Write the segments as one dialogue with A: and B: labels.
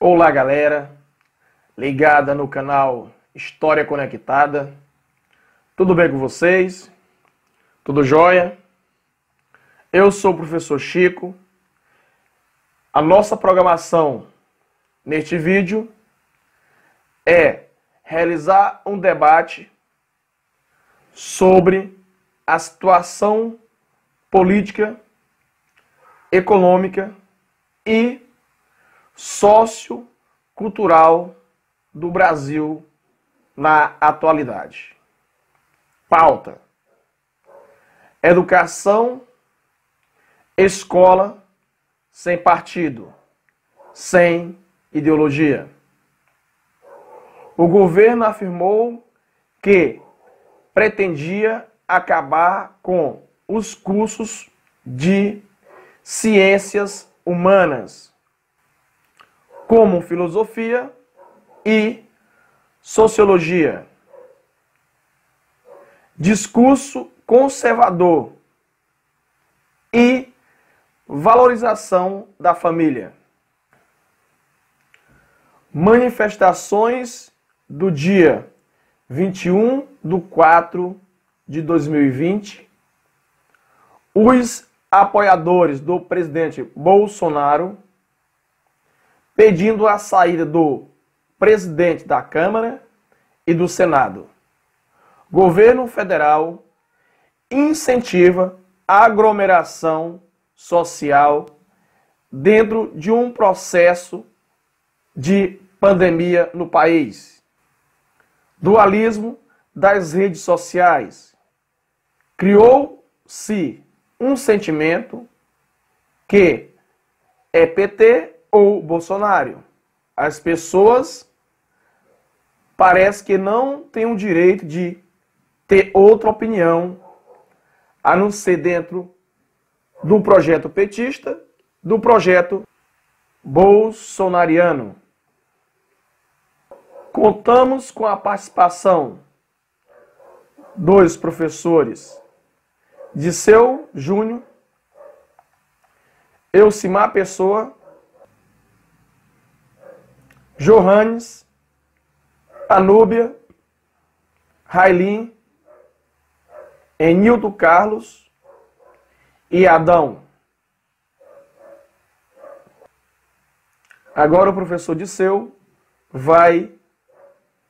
A: Olá, galera, ligada no canal História Conectada. Tudo bem com vocês? Tudo jóia? Eu sou o professor Chico. A nossa programação neste vídeo é realizar um debate sobre a situação política, econômica e sociocultural do Brasil na atualidade. Pauta: educação, escola sem partido, sem ideologia. O governo afirmou que pretendia acabar com os cursos de ciências humanas, como filosofia e sociologia. Discurso conservador e valorização da família. Manifestações do dia 21/4/2020. Os apoiadores do presidente Bolsonaro pedindo a saída do presidente da Câmara e do Senado. Governo federal incentiva a aglomeração social dentro de um processo de pandemia no país. Dualismo das redes sociais. Criou-se um sentimento que é PT ou Bolsonaro. As pessoas parece que não têm o direito de ter outra opinião, a não ser dentro do projeto petista, do projeto bolsonariano. Contamos com a participação dos professores Disseu Júnior, Elcimar Pessoa, Johannes, Anúbia, Railin, Enilton Carlos e Adão. Agora o professor Disseu vai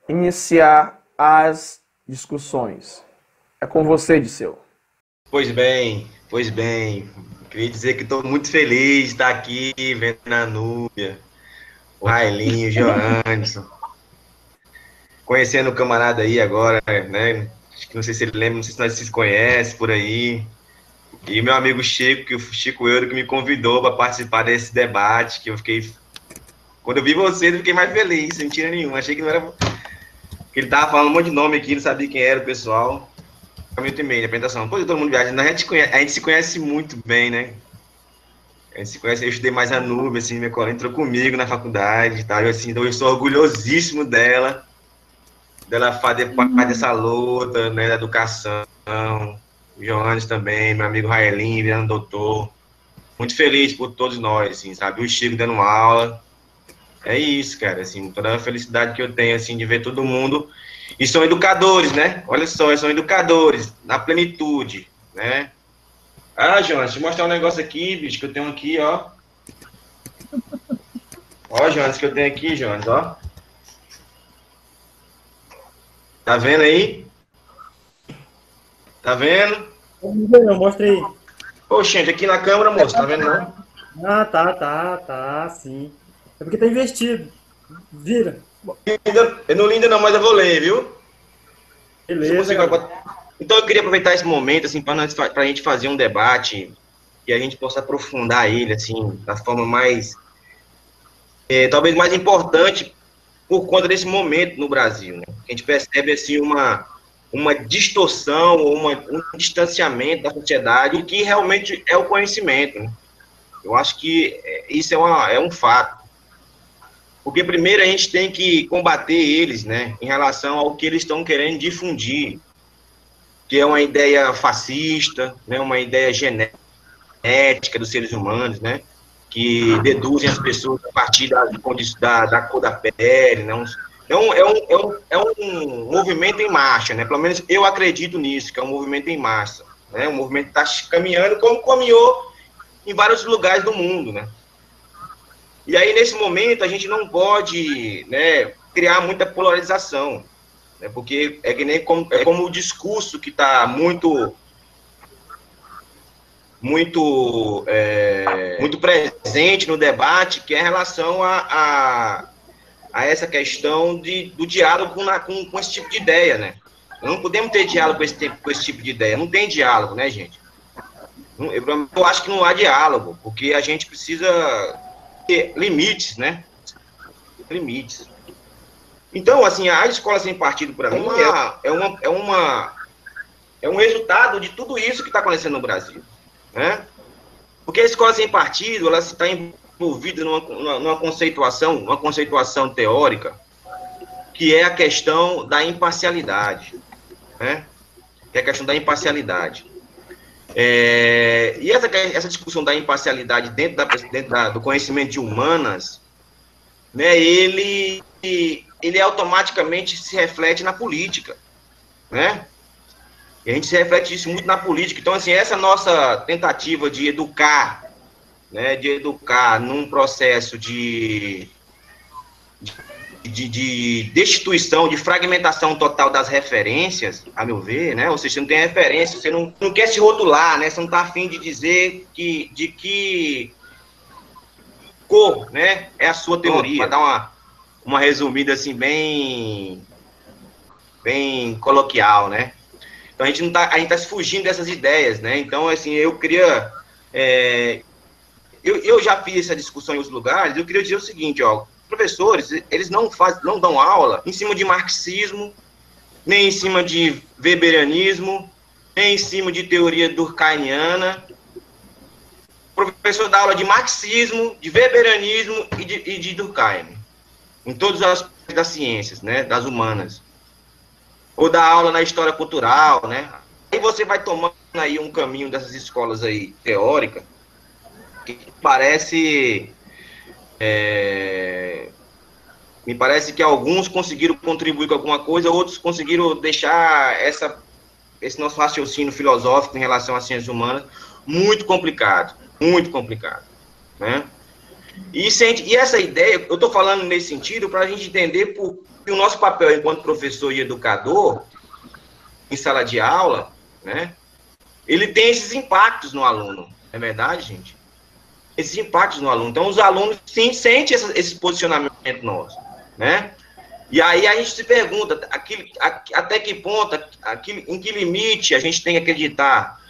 A: iniciar as discussões. É com você, Disseu.
B: Pois bem. Queria dizer que estou muito feliz de estar aqui vendo a Anúbia, o Railinho, o Johannes, conhecendo o camarada aí agora, né? Acho que não sei se ele lembra, não sei se nós se conhece por aí. E meu amigo Chico, que o Chico Euro, que me convidou para participar desse debate, que eu fiquei... Quando eu vi você, eu fiquei mais feliz, sem mentira nenhuma. Achei que não era... que ele tava falando um monte de nome aqui, não sabia quem era o pessoal. 1 minuto e meio de apresentação. Pô, todo mundo viaja. A gente se conhece muito bem, né? A gente se conhece, eu estudei mais a Nubia, assim, minha colega entrou comigo na faculdade e tal. Então eu sou orgulhosíssimo dela fazer parte dessa luta, né, da educação. O Johannes também, meu amigo Raelinho, virando doutor. Muito feliz por todos nós, assim, sabe? O Chico dando aula. É isso, cara, assim, toda a felicidade que eu tenho, assim, de ver todo mundo. E são educadores, né? Olha só, são educadores, na plenitude, né? Ah, Jonas, deixa eu mostrar um negócio aqui, bicho, que eu tenho aqui, ó. Ó, Jonas, que eu tenho aqui, Jonas, ó. Tá vendo aí? Tá vendo?
C: Não, mostra aí.
B: Ô, gente, aqui na câmera, moço, tá vendo não?
C: Ah, tá, sim. É porque tá investido. Vira.
B: Eu não li ainda não, mas eu vou ler, viu?
C: Beleza.
B: Então eu queria aproveitar esse momento, assim, pra gente fazer um debate e a gente possa aprofundar ele, assim, da forma mais... talvez mais importante por conta desse momento no Brasil, né? A gente percebe, assim, uma distorção, um distanciamento da sociedade que realmente é o conhecimento, né? Eu acho que isso é um fato. Porque primeiro a gente tem que combater eles, né, em relação ao que eles estão querendo difundir, que é uma ideia fascista, né, uma ideia genética dos seres humanos, né, que deduzem as pessoas a partir da cor da pele, né? É um movimento em marcha, né? Pelo menos eu acredito nisso, que é um movimento em massa, né? Um movimento que está caminhando como caminhou em vários lugares do mundo, né? E aí, nesse momento, a gente não pode, né, criar muita polarização, né? Porque é que nem como o discurso que está muito presente no debate, que é em relação a essa questão do diálogo com esse tipo de ideia, né? Não podemos ter diálogo com esse tipo de ideia. Não tem diálogo, né, gente? Eu acho que não há diálogo, porque a gente precisa ter limites, né? Limites. Então, assim, a escola sem partido, para mim, é um resultado de tudo isso que está acontecendo no Brasil, né? Porque a escola sem partido, ela está envolvida numa conceituação teórica, que é a questão da imparcialidade, né? Que é a questão da imparcialidade. E essa discussão da imparcialidade dentro do conhecimento de humanas, né, ele automaticamente se reflete na política, né? E a gente se reflete isso muito na política. Então, assim, essa nossa tentativa de educar, né, de educar num processo de destituição, de fragmentação total das referências, a meu ver, né? Ou seja, você não tem referência, você não quer se rotular, né? Você não está afim de dizer de que cor, né, é a sua teoria. Para dar uma resumida assim bem coloquial, né? Então a gente está se fugindo dessas ideias, né? Então, assim, eu queria eu já fiz essa discussão em outros lugares. Eu queria dizer o seguinte, ó: professores, eles não dão aula em cima de marxismo, nem em cima de weberianismo, nem em cima de teoria durkheimiana. O professor dá aula de marxismo, de weberianismo e de Durkheim, em todas as das ciências, né, das humanas. Ou dá aula na história cultural, né? Aí você vai tomando aí um caminho dessas escolas aí teóricas, que me parece que alguns conseguiram contribuir com alguma coisa, outros conseguiram deixar esse nosso raciocínio filosófico em relação às ciências humanas muito complicado, né? E essa ideia, eu estou falando nesse sentido para a gente entender que o nosso papel enquanto professor e educador em sala de aula, né, ele tem esses impactos no aluno, não é verdade, gente? Esses impactos no aluno. Então, os alunos, sim, sentem esse posicionamento nosso, né? E aí a gente se pergunta, até que ponto, em que limite a gente tem que acreditar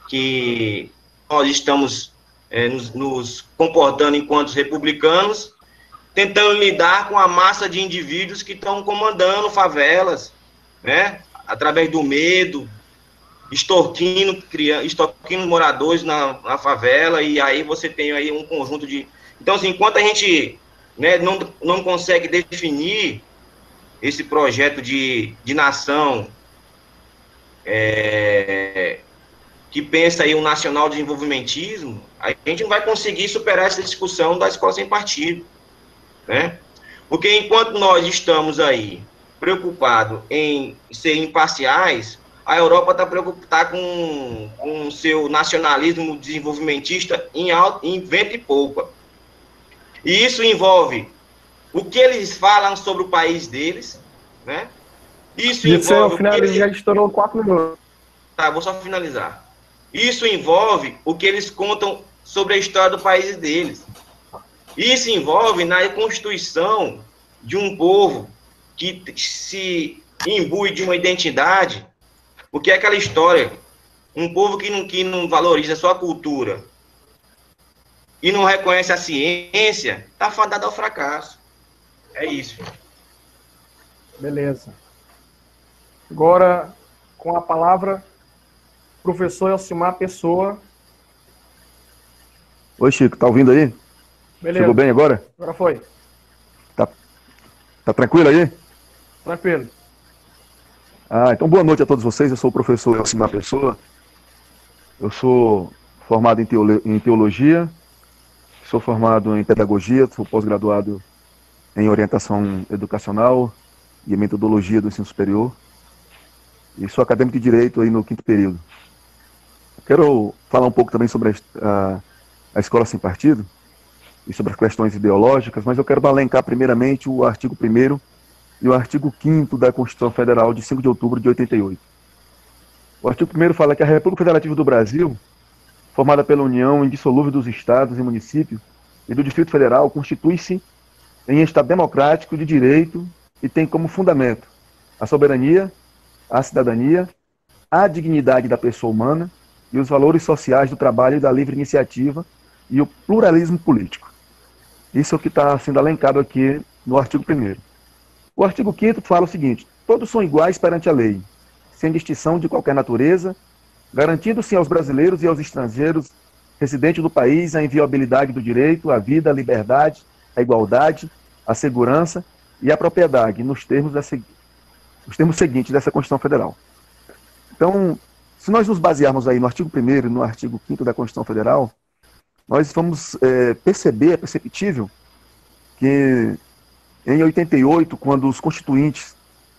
B: que nós estamos nos comportando enquanto republicanos, tentando lidar com a massa de indivíduos que estão comandando favelas, né? Através do medo, extorquindo moradores na favela, e aí você tem aí um conjunto de... Então, assim, enquanto a gente, né, não consegue definir esse projeto de nação que pensa aí um nacional desenvolvimentismo, a gente não vai conseguir superar essa discussão da escola sem partido, né? Porque enquanto nós estamos aí preocupados em ser imparciais, a Europa está preocupada com o seu nacionalismo desenvolvimentista em vento e polpa. E isso envolve o que eles falam sobre o país deles, né? Isso envolve...
A: já estourou 4 minutos.
B: Tá, vou só finalizar. Isso envolve o que eles contam sobre a história do país deles. Isso envolve na constituição de um povo que se imbui de uma identidade, porque é aquela história, um povo que não valoriza a sua cultura e não reconhece a ciência, está fadado ao fracasso. É isso.
A: Beleza. Agora, com a palavra, professor Elcimar Pessoa.
D: Oi, Chico, tá ouvindo aí?
A: Beleza.
D: Chegou bem agora?
A: Agora foi.
D: Tá tranquilo aí?
A: Tranquilo.
D: Então boa noite a todos vocês. Eu sou o professor Elcimar Pessoa. Eu sou formado em teologia, sou formado em pedagogia, sou pós-graduado em orientação educacional e metodologia do ensino superior. E sou acadêmico de Direito aí no 5º período. Quero falar um pouco também sobre a escola sem partido e sobre as questões ideológicas, mas eu quero alencar primeiramente o artigo 1º e o artigo 5º da Constituição Federal de 5 de outubro de 88. O artigo 1º fala que a República Federativa do Brasil, formada pela união indissolúvel dos estados e municípios e do Distrito Federal, constitui-se em Estado democrático de direito e tem como fundamento a soberania, a cidadania, a dignidade da pessoa humana e os valores sociais do trabalho e da livre iniciativa e o pluralismo político. Isso é o que está sendo alencado aqui no artigo 1º. O artigo 5º fala o seguinte: todos são iguais perante a lei, sem distinção de qualquer natureza, garantindo-se aos brasileiros e aos estrangeiros residentes do país a inviolabilidade do direito, à vida, à liberdade, à igualdade, à segurança e à propriedade, nos termos seguintes dessa Constituição Federal. Então, se nós nos basearmos aí no artigo 1º e no artigo 5º da Constituição Federal, nós vamos perceber, é perceptível, que em 88, quando os constituintes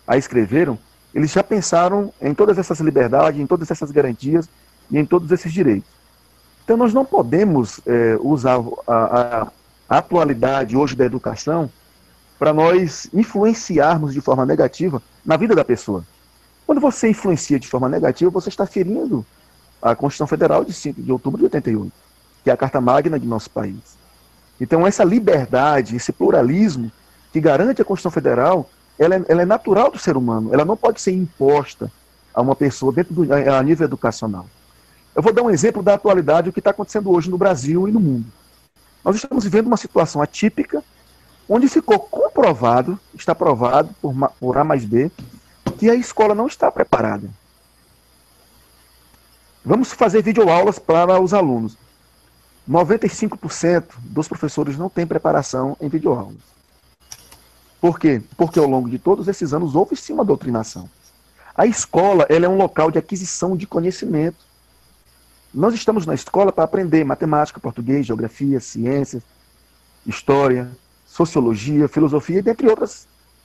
D: a escreveram, eles já pensaram em todas essas liberdades, em todas essas garantias e em todos esses direitos. Então nós não podemos usar a atualidade hoje da educação para nós influenciarmos de forma negativa na vida da pessoa. Quando você influencia de forma negativa, você está ferindo a Constituição Federal de 5 de outubro de 88, que é a Carta Magna de nosso país. Então essa liberdade, esse pluralismo que garante a Constituição Federal, ela é natural do ser humano, ela não pode ser imposta a uma pessoa a nível educacional. Eu vou dar um exemplo da atualidade, o que está acontecendo hoje no Brasil e no mundo. Nós estamos vivendo uma situação atípica, onde ficou comprovado, está provado por A mais B, que a escola não está preparada. Vamos fazer videoaulas para os alunos. 95% dos professores não têm preparação em videoaulas. Por quê? Porque ao longo de todos esses anos houve sim uma doutrinação. A escola, ela é um local de aquisição de conhecimento. Nós estamos na escola para aprender matemática, português, geografia, ciências, história, sociologia, filosofia, dentre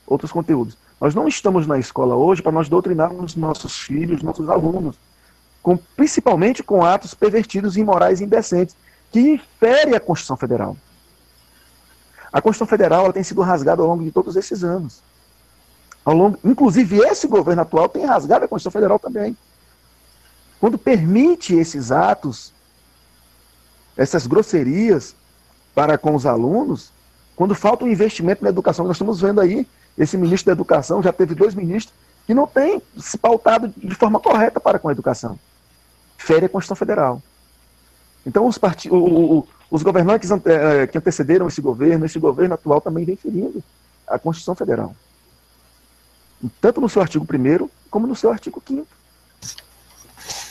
D: outros conteúdos. Nós não estamos na escola hoje para nós doutrinarmos nossos filhos, nossos alunos, principalmente com atos pervertidos, imorais e indecentes, que inferem a Constituição Federal. A Constituição Federal ela tem sido rasgada ao longo de todos esses anos. Inclusive, esse governo atual tem rasgado a Constituição Federal também. Quando permite esses atos, essas grosserias para com os alunos, quando falta um investimento na educação, nós estamos vendo aí, esse ministro da Educação, já teve 2 ministros, que não têm se pautado de forma correta para com a educação. Fere a Constituição Federal. Então, os governantes que antecederam esse governo atual também vem ferindo a Constituição Federal. Tanto no seu artigo 1º, como no seu artigo 5º.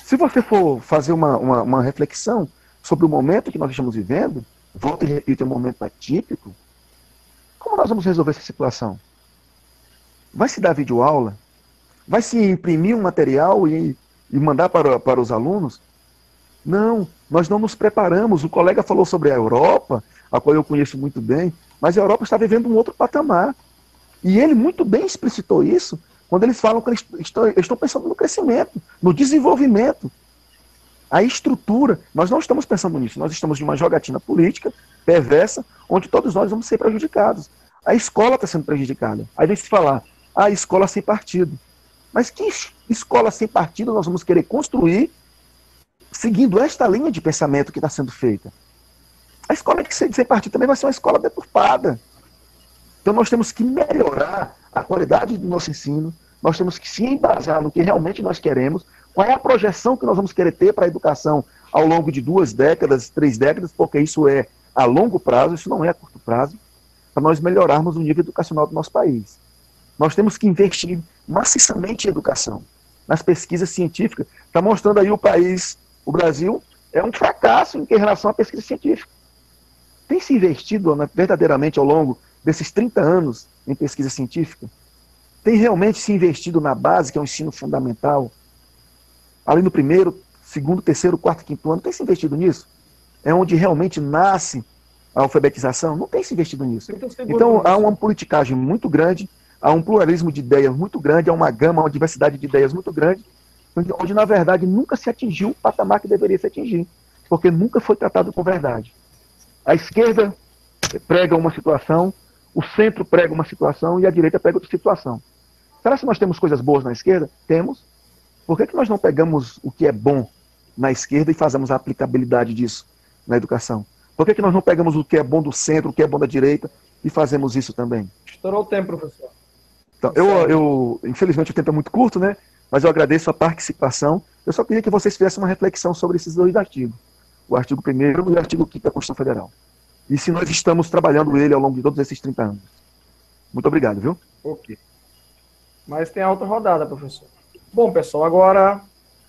D: Se você for fazer uma reflexão sobre o momento que nós estamos vivendo, volto e repito, é um momento atípico, como nós vamos resolver essa situação? Vai se dar videoaula? Vai se imprimir um material e mandar para os alunos? Não, nós não nos preparamos. O colega falou sobre a Europa, a qual eu conheço muito bem, mas a Europa está vivendo um outro patamar. E ele muito bem explicitou isso quando eles falam que eles estão pensando no crescimento, no desenvolvimento. A estrutura, nós não estamos pensando nisso, nós estamos de uma jogatina política perversa, onde todos nós vamos ser prejudicados. A escola está sendo prejudicada. Aí vem se falar, escola sem partido. Mas que escola sem partido nós vamos querer construir seguindo esta linha de pensamento que está sendo feita? A escola sem partido também vai ser uma escola deturpada. Então nós temos que melhorar a qualidade do nosso ensino, nós temos que se embasar no que realmente nós queremos, qual é a projeção que nós vamos querer ter para a educação ao longo de 2 décadas, 3 décadas, porque isso é a longo prazo, isso não é a curto prazo, para nós melhorarmos o nível educacional do nosso país. Nós temos que investir maciçamente em educação, nas pesquisas científicas. Está mostrando aí o Brasil é um fracasso em relação à pesquisa científica. Tem se investido verdadeiramente ao longo desses 30 anos em pesquisa científica? Tem realmente se investido na base, que é o ensino fundamental? Ali no 1º, 2º, 3º, 4º, 5º ano, tem se investido nisso? É onde realmente nasce a alfabetização? Não tem se investido nisso.
A: Muito seguro,
D: Então, há
A: professor.
D: uma politicagem muito grande, há um pluralismo de ideias muito grande, há uma gama, uma diversidade de ideias muito grande, onde, na verdade, nunca se atingiu o patamar que deveria se atingir, porque nunca foi tratado com verdade. A esquerda prega uma situação, o centro prega uma situação e a direita prega outra situação. Será que nós temos coisas boas na esquerda? Temos. Por que nós não pegamos o que é bom na esquerda e fazemos a aplicabilidade disso na educação? Por que nós não pegamos o que é bom do centro, o que é bom da direita e fazemos isso também?
A: Estourou o tempo, professor.
D: Então, infelizmente o tempo é muito curto, né? Mas eu agradeço a participação. Eu só queria que vocês fizessem uma reflexão sobre esses dois artigos. O artigo 1º e o artigo 5º da Constituição Federal. E se nós estamos trabalhando ele ao longo de todos esses 30 anos. Muito obrigado, viu?
A: Ok. Mas tem a outra rodada, professor. Bom, pessoal, agora,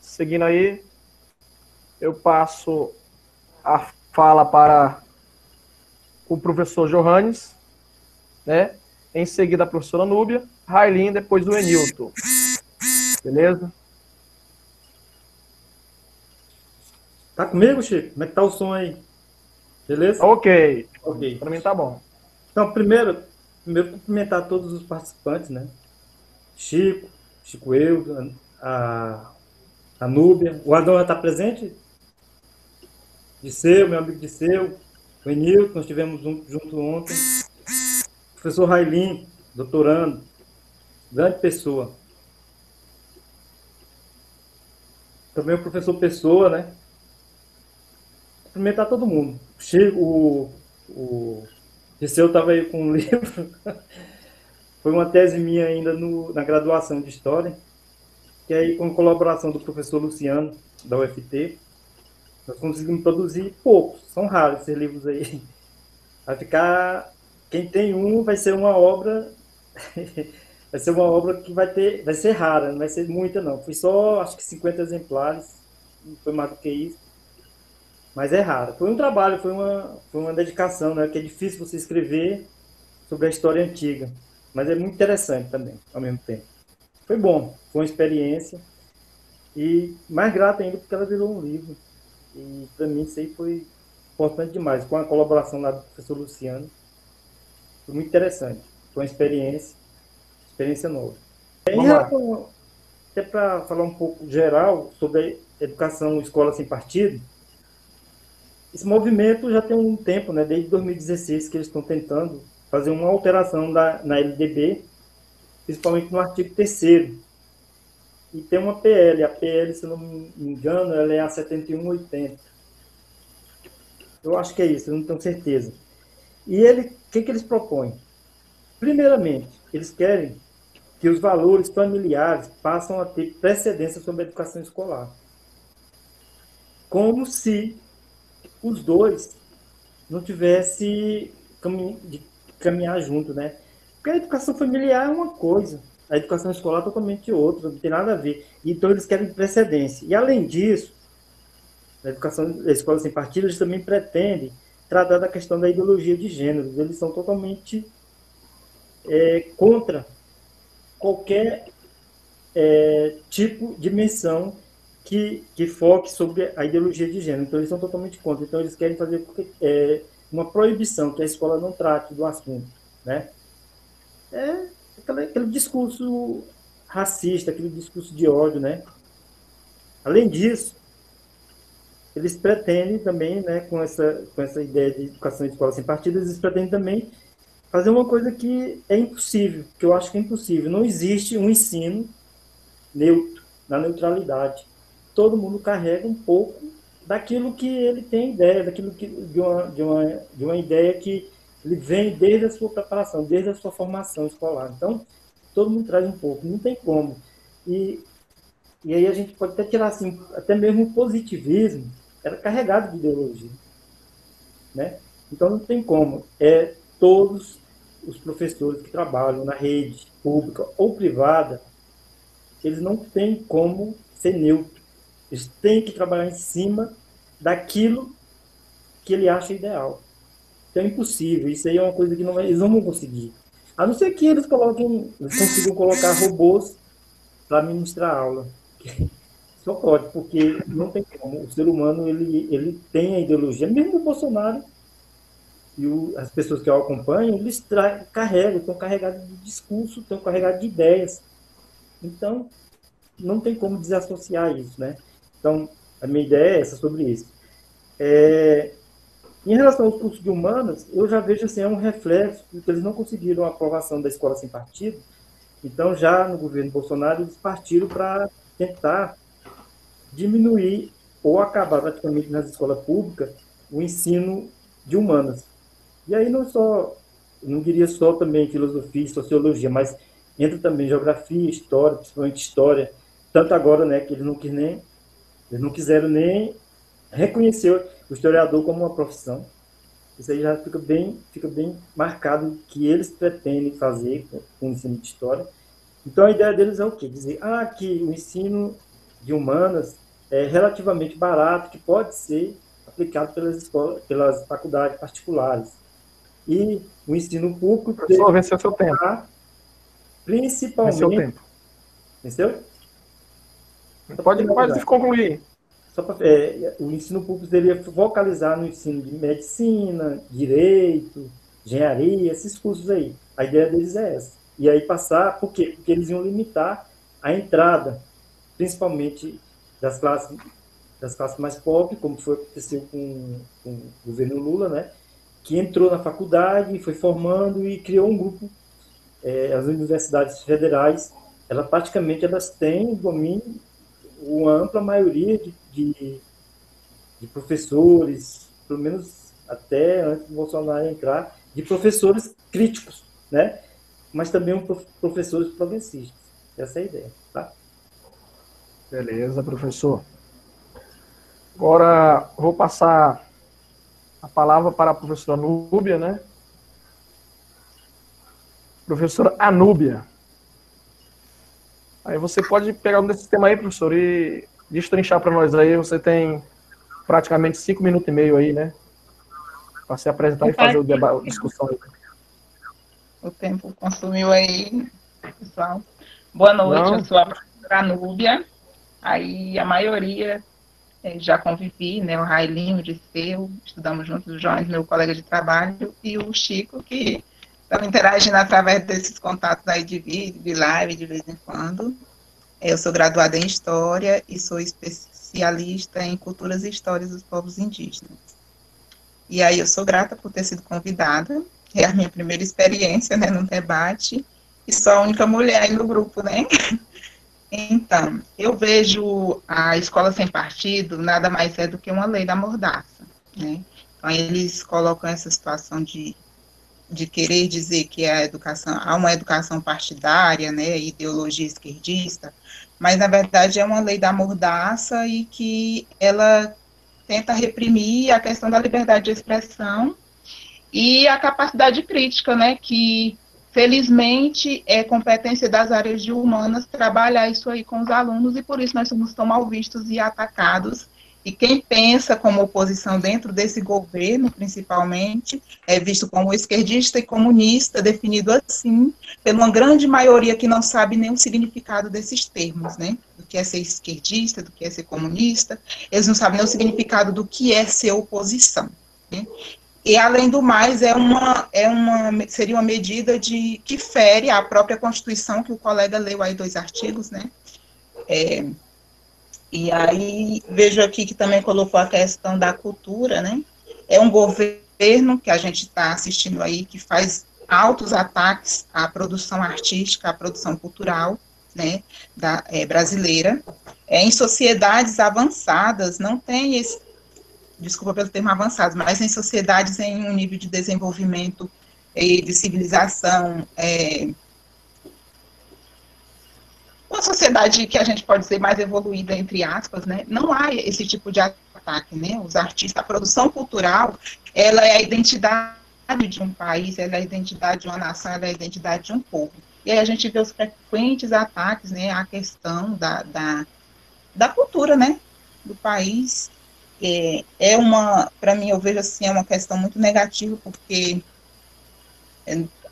A: seguindo aí, eu passo a fala para o professor Johannes, né? Em seguida a professora Núbia, Railin, depois o Enilton. Beleza?
C: Tá comigo, Chico? Como é que tá o som aí? Beleza?
A: Ok.
C: Ok.
A: Para mim tá bom.
C: Então, primeiro cumprimentar todos os participantes, né? Chico Eudo, a Núbia. O Adão já está presente? Disseu, meu amigo Disseu. O Enilton, nós estivemos junto ontem. Professor Railin, doutorando. Grande pessoa. Também o professor Pessoa, né? Cumprimentar todo mundo. Chico, o Disseu estava aí com um livro. Foi uma tese minha ainda na graduação de História, que aí com a colaboração do professor Luciano, da UFT, nós conseguimos produzir poucos, são raros esses livros aí. Vai ficar, quem tem um vai ser uma obra, que vai ser rara, não vai ser muita não. Foi só, acho que 50 exemplares, não foi mais do que isso, mas é raro. Foi um trabalho, foi uma dedicação, né, que é difícil você escrever sobre a história antiga. Mas é muito interessante também, ao mesmo tempo. Foi bom, foi uma experiência. E mais grato ainda porque ela virou um livro. E para mim isso aí foi importante demais. Com a colaboração lá do professor Luciano. Foi muito interessante. Foi uma experiência nova. Em relação, até para falar um pouco geral sobre a educação escola sem partido, esse movimento já tem um tempo, né, desde 2016, que eles estão tentando fazer uma alteração na LDB, principalmente no artigo 3º. E tem uma PL, a PL, se eu não me engano, ela é a 7180. Eu acho que é isso, eu não tenho certeza. E o que eles propõem? Primeiramente, eles querem que os valores familiares passam a ter precedência sobre a educação escolar. Como se os dois não tivessem de caminhar junto, né? Porque a educação familiar é uma coisa, a educação escolar é totalmente outra, não tem nada a ver. Então eles querem precedência. E além disso, a escola sem partido, eles também pretendem tratar da questão da ideologia de gênero. Eles são totalmente contra qualquer tipo de menção que foque sobre a ideologia de gênero. Então eles são totalmente contra. Então eles querem fazer uma proibição, que a escola não trate do assunto, né? É aquele discurso racista, aquele discurso de ódio, né? Além disso, eles pretendem também, né, com essa ideia de educação de escola sem partido, eles pretendem também fazer uma coisa que é impossível, que eu acho que é impossível. Não existe um ensino neutro, na neutralidade. Todo mundo carrega um pouco daquilo que ele tem ideia, de uma ideia que ele vem desde a sua preparação, desde a sua formação escolar. Então, todo mundo traz um pouco, não tem como. E aí a gente pode até tirar assim, até mesmo o positivismo era carregado de ideologia, né? Então não tem como. Todos os professores que trabalham na rede pública ou privada, eles não têm como ser neutros. Eles têm que trabalhar em cima daquilo que ele acha ideal. Então é impossível. Isso aí é uma coisa que eles não vão conseguir. A não ser que eles consigam colocar robôs para ministrar aula. Só pode, porque não tem como. O ser humano ele tem a ideologia. Mesmo o Bolsonaro as pessoas que eu acompanho, eles carregam, estão carregados de discurso, estão carregados de ideias. Então, não tem como desassociar isso, né? Então, a minha ideia é essa sobre isso. Em relação aos cursos de humanas, eu já vejo assim, é um reflexo, porque eles não conseguiram a aprovação da escola sem partido, então já no governo Bolsonaro eles partiram para tentar diminuir ou acabar praticamente nas escolas públicas o ensino de humanas. E aí não diria só também filosofia e sociologia, mas entra também geografia, história, principalmente história, tanto agora, né, que eles não quiseram nem reconhecer o historiador como uma profissão. Isso aí já fica bem marcado que eles pretendem fazer com o ensino de história. Então, a ideia deles é o quê? Dizer que o ensino de humanas é relativamente barato, que pode ser aplicado pelas escolas, pelas faculdades particulares. E o ensino público...
A: Professor, venceu seu tempo.
C: Principalmente...
A: Venceu o tempo.
C: Venceu?
A: Pode concluir.
C: O ensino público deveria focalizar no ensino de medicina, direito, engenharia, esses cursos aí. A ideia deles é essa. E aí passar, por quê? Porque eles iam limitar a entrada, principalmente das classes mais pobres, como aconteceu com o governo Lula, né? Que entrou na faculdade, foi formando e criou um grupo. As universidades federais, elas têm domínio, uma ampla maioria de professores, pelo menos até antes do Bolsonaro entrar, de professores críticos, né? Mas também professores progressistas. Essa é a ideia, tá?
A: Beleza, professor. Agora vou passar a palavra para a professora Anúbia, né? Professora Anúbia. Aí você pode pegar um desse tema aí, professor, e destrinchar para nós aí. Você tem praticamente 5 minutos e meio aí, né? Para se apresentar e fazer o debate, a discussão aí.
E: O tempo consumiu aí, pessoal. Boa noite, eu sou a professora Anúbia. Aí a maioria já convivi, né? O Railinho, o Disseu, estudamos juntos, o João, meu colega de trabalho, e o Chico, que estão interagindo através desses contatos aí de vídeo, de live, de vez em quando. Eu sou graduada em História e sou especialista em Culturas e Histórias dos Povos Indígenas. E aí eu sou grata por ter sido convidada, é a minha primeira experiência, né, no debate, e sou a única mulher aí no grupo, né? Então, eu vejo a escola sem partido nada mais é do que uma lei da mordaça, né? Então, eles colocam essa situação de querer dizer que há uma educação partidária, né, ideologia esquerdista, mas, na verdade, é uma lei da mordaça e que ela tenta reprimir a questão da liberdade de expressão e a capacidade crítica, né, que, felizmente, é competência das áreas de humanas trabalhar isso aí com os alunos, e por isso nós somos tão mal vistos e atacados. E quem pensa como oposição dentro desse governo, principalmente, é visto como esquerdista e comunista, definido assim, por uma grande maioria que não sabe nem o significado desses termos, né? Do que é ser esquerdista, do que é ser comunista, eles não sabem nem o significado do que é ser oposição, né? E, além do mais, seria uma medida que fere a própria Constituição, que o colega leu aí 2 artigos, né? E aí, vejo aqui que também colocou a questão da cultura, né? É um governo que a gente está assistindo aí, que faz altos ataques à produção artística, à produção cultural, né, brasileira. Em sociedades avançadas, não tem esse, desculpa pelo termo avançado, mas em sociedades em um nível de desenvolvimento e de civilização, uma sociedade que a gente pode dizer mais evoluída, entre aspas, né, não há esse tipo de ataque, né, os artistas, a produção cultural, ela é a identidade de um país, ela é a identidade de uma nação, ela é a identidade de um povo. E aí a gente vê os frequentes ataques, né, à questão da cultura, né, do país. Para mim, eu vejo assim, é uma questão muito negativa, porque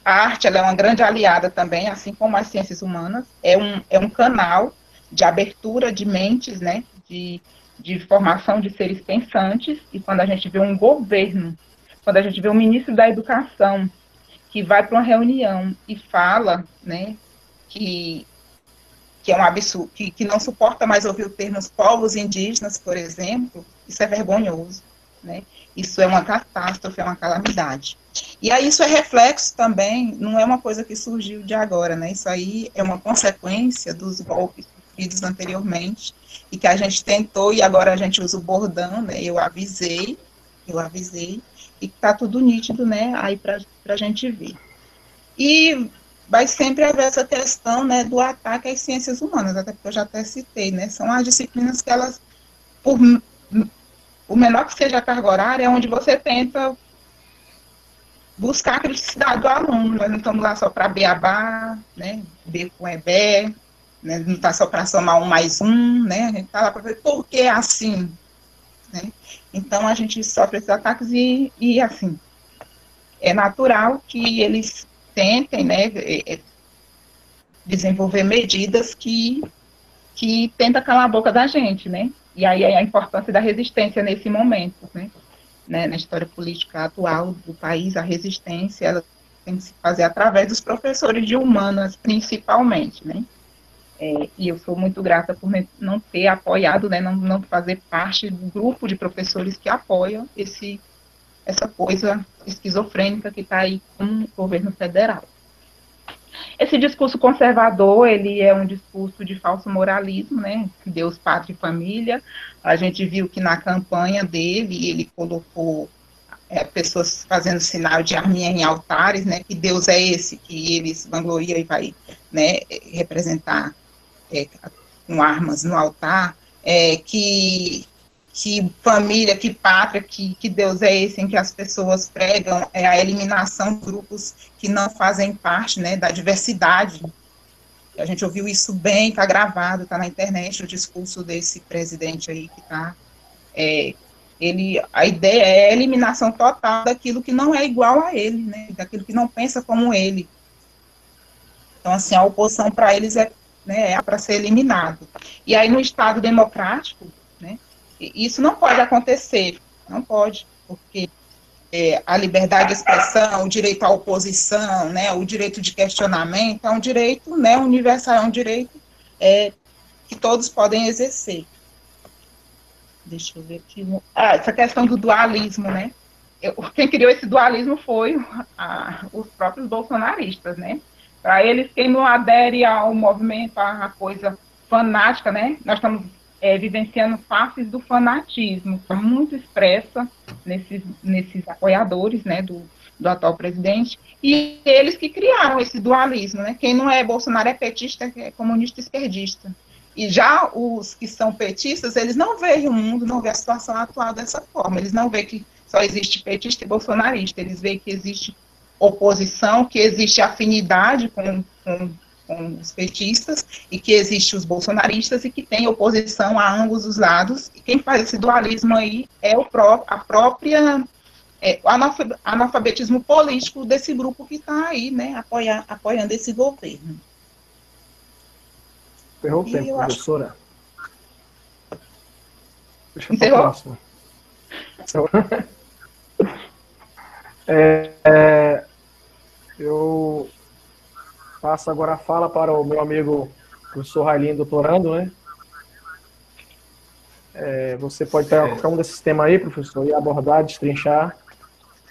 E: a arte, ela é uma grande aliada também, assim como as ciências humanas, é um canal de abertura de mentes, né, de formação de seres pensantes, e quando a gente vê um governo quando a gente vê o ministro da Educação que vai para uma reunião e fala, né, que é um absurdo, que não suporta mais ouvir o termo povos indígenas, por exemplo, isso é vergonhoso, né? Isso é uma catástrofe, é uma calamidade. E aí isso é reflexo também, não é uma coisa que surgiu de agora, né? Isso aí é uma consequência dos golpes sofridos anteriormente, e que a gente tentou, e agora a gente usa o bordão, né? Eu avisei, e está tudo nítido, né? Aí para a gente ver. E vai sempre haver essa questão, né, do ataque às ciências humanas, até porque eu já até citei, né? São as disciplinas que elas, por o menor que seja a carga horária, é onde você tenta buscar a criticidade do aluno. Nós não estamos lá só para beabá, né? B com EB, né? Não está só para somar 1 mais 1, né? A gente está lá para ver por que é assim, né? Então, a gente sofre esses ataques e assim, é natural que eles tentem, né, desenvolver medidas que tentam calar a boca da gente, né? E aí é a importância da resistência nesse momento, né? Na história política atual do país, a resistência ela tem que se fazer através dos professores de humanas, principalmente, né? E eu sou muito grata por não ter apoiado, né, não fazer parte do grupo de professores que apoiam essa coisa esquizofrênica que está aí com o governo federal. Esse discurso conservador, ele é um discurso de falso moralismo, né? Deus, pátria e família. A gente viu que na campanha dele, ele colocou pessoas fazendo sinal de arminha em altares, né? Que Deus é esse que eles vangloriam e vai, né, representar com armas no altar, que família, que pátria, que Deus é esse em que as pessoas pregam a eliminação de grupos que não fazem parte, né, da diversidade. A gente ouviu isso bem, está gravado, está na internet, o discurso desse presidente aí que está... a ideia é a eliminação total daquilo que não é igual a ele, né, daquilo que não pensa como ele. Então, assim, a oposição para eles é para ser eliminado. E aí, no Estado democrático, né, isso não pode acontecer, não pode, porque a liberdade de expressão, o direito à oposição, né, o direito de questionamento é um direito, né, universal, é um direito que todos podem exercer. Deixa eu ver aqui. Essa questão do dualismo, né? Quem criou esse dualismo foi os próprios bolsonaristas, né? Para eles, quem não adere ao movimento, a coisa fanática, né? Nós estamos vivenciando faces do fanatismo, muito expressa nesses apoiadores, né, do atual presidente, e eles que criaram esse dualismo, né? Quem não é Bolsonaro é petista, é comunista esquerdista. E já os que são petistas, eles não veem o mundo, não veem a situação atual dessa forma, eles não veem que só existe petista e bolsonarista, eles veem que existe oposição, que existe afinidade com os petistas, e que existe os bolsonaristas, e que tem oposição a ambos os lados, e quem faz esse dualismo aí é o analfabetismo político desse grupo que está aí, né, apoiando esse governo.
A: Ferrou o tempo, professora. Deixa
E: eu falar.
A: Eu passo agora a fala para o meu amigo professor Railinho, doutorando, né? Você pode pegar qualquer um desses temas aí, professor, e abordar, destrinchar.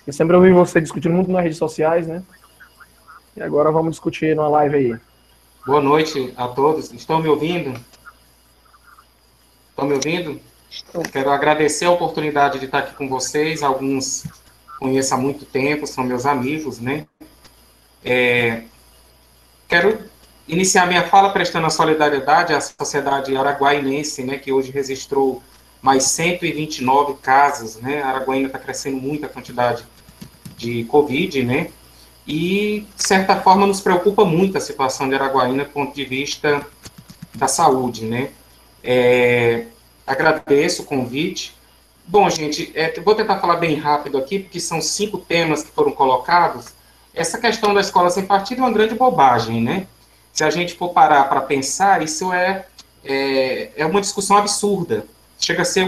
A: Eu sempre ouvi você discutindo muito nas redes sociais, né? E agora vamos discutir numa live aí.
F: Boa noite a todos. Estão me ouvindo? Estão me ouvindo?
E: Estou.
F: Quero agradecer a oportunidade de estar aqui com vocês. Alguns conheço há muito tempo, são meus amigos, né? Quero iniciar minha fala prestando a solidariedade à sociedade araguainense, né, que hoje registrou mais 129 casos, né? A Araguaína está crescendo muito a quantidade de Covid, né? E, de certa forma, nos preocupa muito a situação de Araguaína do ponto de vista da saúde, né? Agradeço o convite. Bom, gente, vou tentar falar bem rápido aqui, porque são 5 temas que foram colocados. Essa questão da escola sem partido é uma grande bobagem, né? Se a gente for parar para pensar, isso é uma discussão absurda. Chega a ser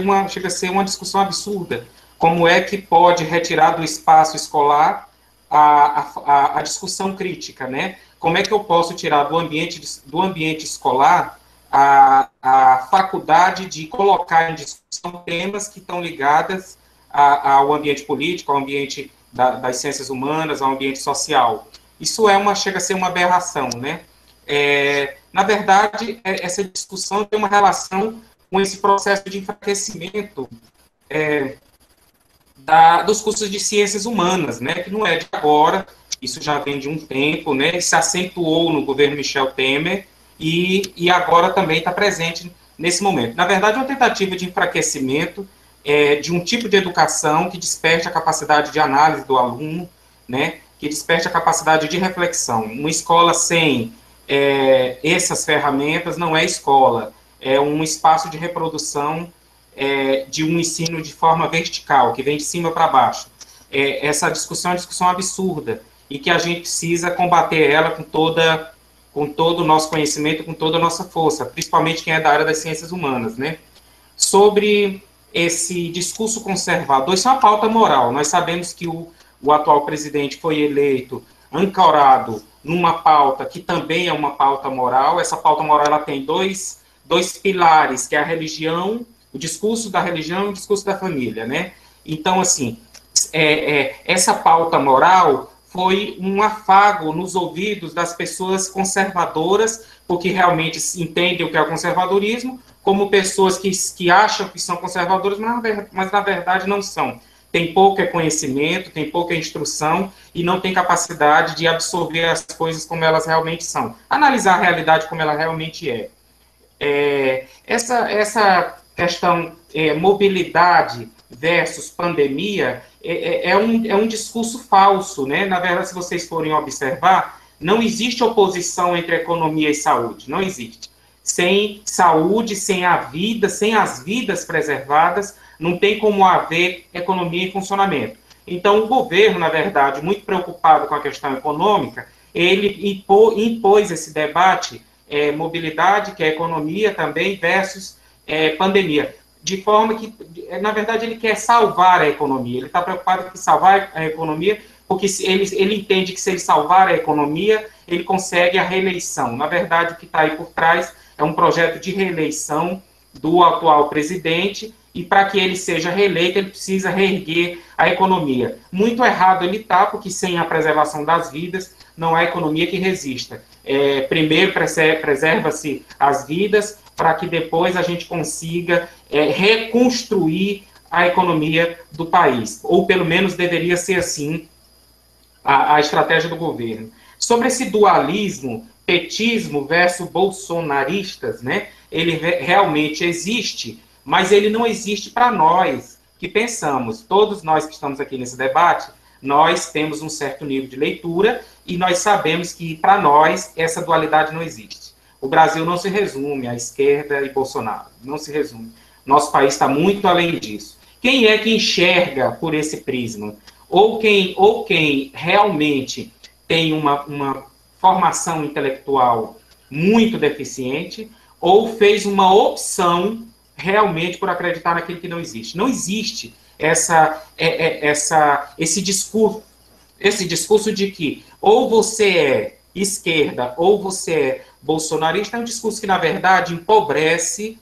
F: uma discussão absurda. como é que pode retirar do espaço escolar a discussão crítica, né? Como é que eu posso tirar do ambiente escolar a faculdade de colocar em discussão temas que estão ligados ao ambiente político, ao ambiente das ciências humanas, ao ambiente social. Isso chega a ser uma aberração, né? Na verdade, essa discussão tem uma relação com esse processo de enfraquecimento dos cursos de ciências humanas, né? Que não é de agora, isso já vem de um tempo, né? Se acentuou no governo Michel Temer e agora também está presente nesse momento. Na verdade, é uma tentativa de enfraquecimento de um tipo de educação que desperte a capacidade de análise do aluno, né? Que desperte a capacidade de reflexão. Uma escola sem essas ferramentas não é escola, é um espaço de reprodução de um ensino de forma vertical, que vem de cima para baixo. Essa discussão é uma discussão absurda e que a gente precisa combater ela com todo o nosso conhecimento, com toda a nossa força, principalmente quem é da área das ciências humanas, né? Sobre esse discurso conservador, isso é uma pauta moral. Nós sabemos que o atual presidente foi eleito ancorado numa pauta que também é uma pauta moral. Essa pauta moral ela tem dois pilares, que é a religião, o discurso da religião e o discurso da família, né? Então, assim, essa pauta moral foi um afago nos ouvidos das pessoas conservadoras, porque realmente entendem o que é o conservadorismo, como pessoas que acham que são conservadoras, mas na verdade não são. Tem pouco conhecimento, tem pouca instrução e não tem capacidade de absorver as coisas como elas realmente são. Analisar a realidade como ela realmente é. Essa questão mobilidade versus pandemia é um discurso falso, né? Na verdade, se vocês forem observar, não existe oposição entre economia e saúde, não existe. Sem saúde, sem as vidas preservadas, não tem como haver economia em funcionamento. Então, o governo, na verdade, muito preocupado com a questão econômica, ele impôs esse debate, mobilidade, que é economia também, versus pandemia. De forma que, na verdade, ele quer salvar a economia. Ele está preocupado com salvar a economia, porque ele entende que se ele salvar a economia, ele consegue a reeleição. Na verdade, o que está aí por trás é um projeto de reeleição do atual presidente, e para que ele seja reeleito, ele precisa reerguer a economia. Muito errado ele está, porque sem a preservação das vidas, não há economia que resista. Primeiro preserva-se as vidas, para que depois a gente consiga reconstruir a economia do país. Ou pelo menos deveria ser assim a estratégia do governo. Sobre esse dualismo, petismo versus bolsonaristas, né? Ele realmente existe, mas ele não existe para nós que pensamos. Todos nós que estamos aqui nesse debate, nós temos um certo nível de leitura e nós sabemos que, para nós, essa dualidade não existe. O Brasil não se resume à esquerda e Bolsonaro, não se resume. Nosso país está muito além disso. Quem é que enxerga por esse prisma? Ou quem realmente tem uma formação intelectual muito deficiente, ou fez uma opção realmente por acreditar naquilo que não existe. Não existe esse discurso de que ou você é esquerda ou você é bolsonarista. É um discurso que, na verdade, empobrece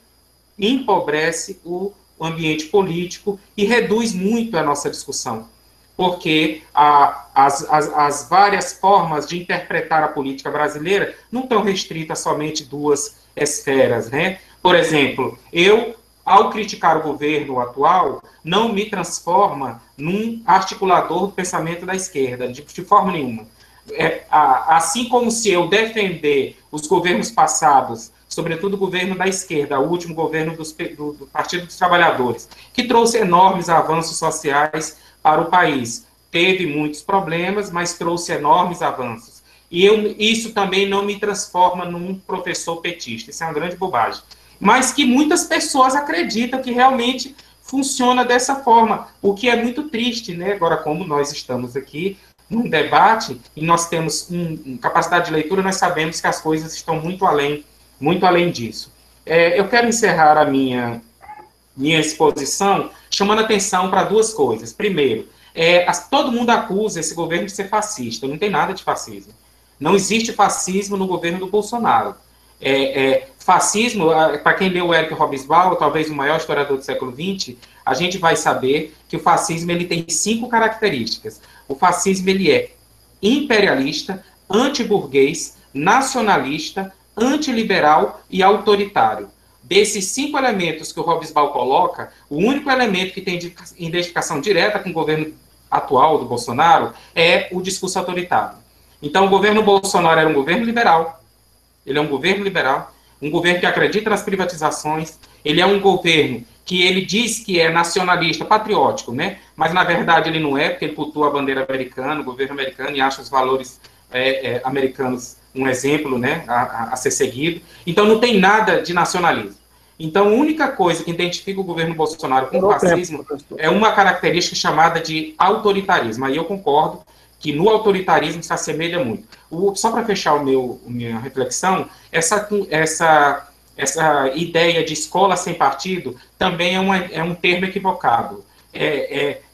F: o ambiente político e reduz muito a nossa discussão, porque as várias formas de interpretar a política brasileira não estão restritas somente duas esferas, né? Por exemplo, ao criticar o governo atual, não me transforma num articulador do pensamento da esquerda, de forma nenhuma. Assim como se eu defender os governos passados, sobretudo o governo da esquerda, o último governo do Partido dos Trabalhadores, que trouxe enormes avanços sociais para o país. Teve muitos problemas, mas trouxe enormes avanços. E isso também não me transforma num professor petista. Isso é uma grande bobagem. Mas que muitas pessoas acreditam que realmente funciona dessa forma, o que é muito triste, né? Agora, como nós estamos aqui num debate e nós temos capacidade de leitura, nós sabemos que as coisas estão muito além disso. Eu quero encerrar a minha minha exposição chamando atenção para duas coisas. Primeiro, todo mundo acusa esse governo de ser fascista. Não tem nada de fascismo. Não existe fascismo no governo do Bolsonaro. Fascismo, para quem leu o Eric Hobsbawm, talvez o maior historiador do século XX, a gente vai saber que o fascismo ele tem 5 características. O fascismo ele é imperialista, antiburguês, nacionalista, antiliberal e autoritário. Desses 5 elementos que o Hobsbawm coloca, o único elemento que tem identificação direta com o governo atual do Bolsonaro é o discurso autoritário. Então, o governo Bolsonaro era um governo liberal, ele é um governo liberal, um governo que acredita nas privatizações, ele é um governo que ele diz que é nacionalista, patriótico, né? Mas, na verdade, ele não é, porque ele cultua a bandeira americana, o governo americano, e acha os valores americanos um exemplo, né, a ser seguido. Então, não tem nada de nacionalismo. Então, a única coisa que identifica o governo Bolsonaro com o fascismo é uma característica chamada de autoritarismo. Aí eu concordo que no autoritarismo se assemelha muito. Só para fechar minha reflexão, essa ideia de escola sem partido também é um termo equivocado.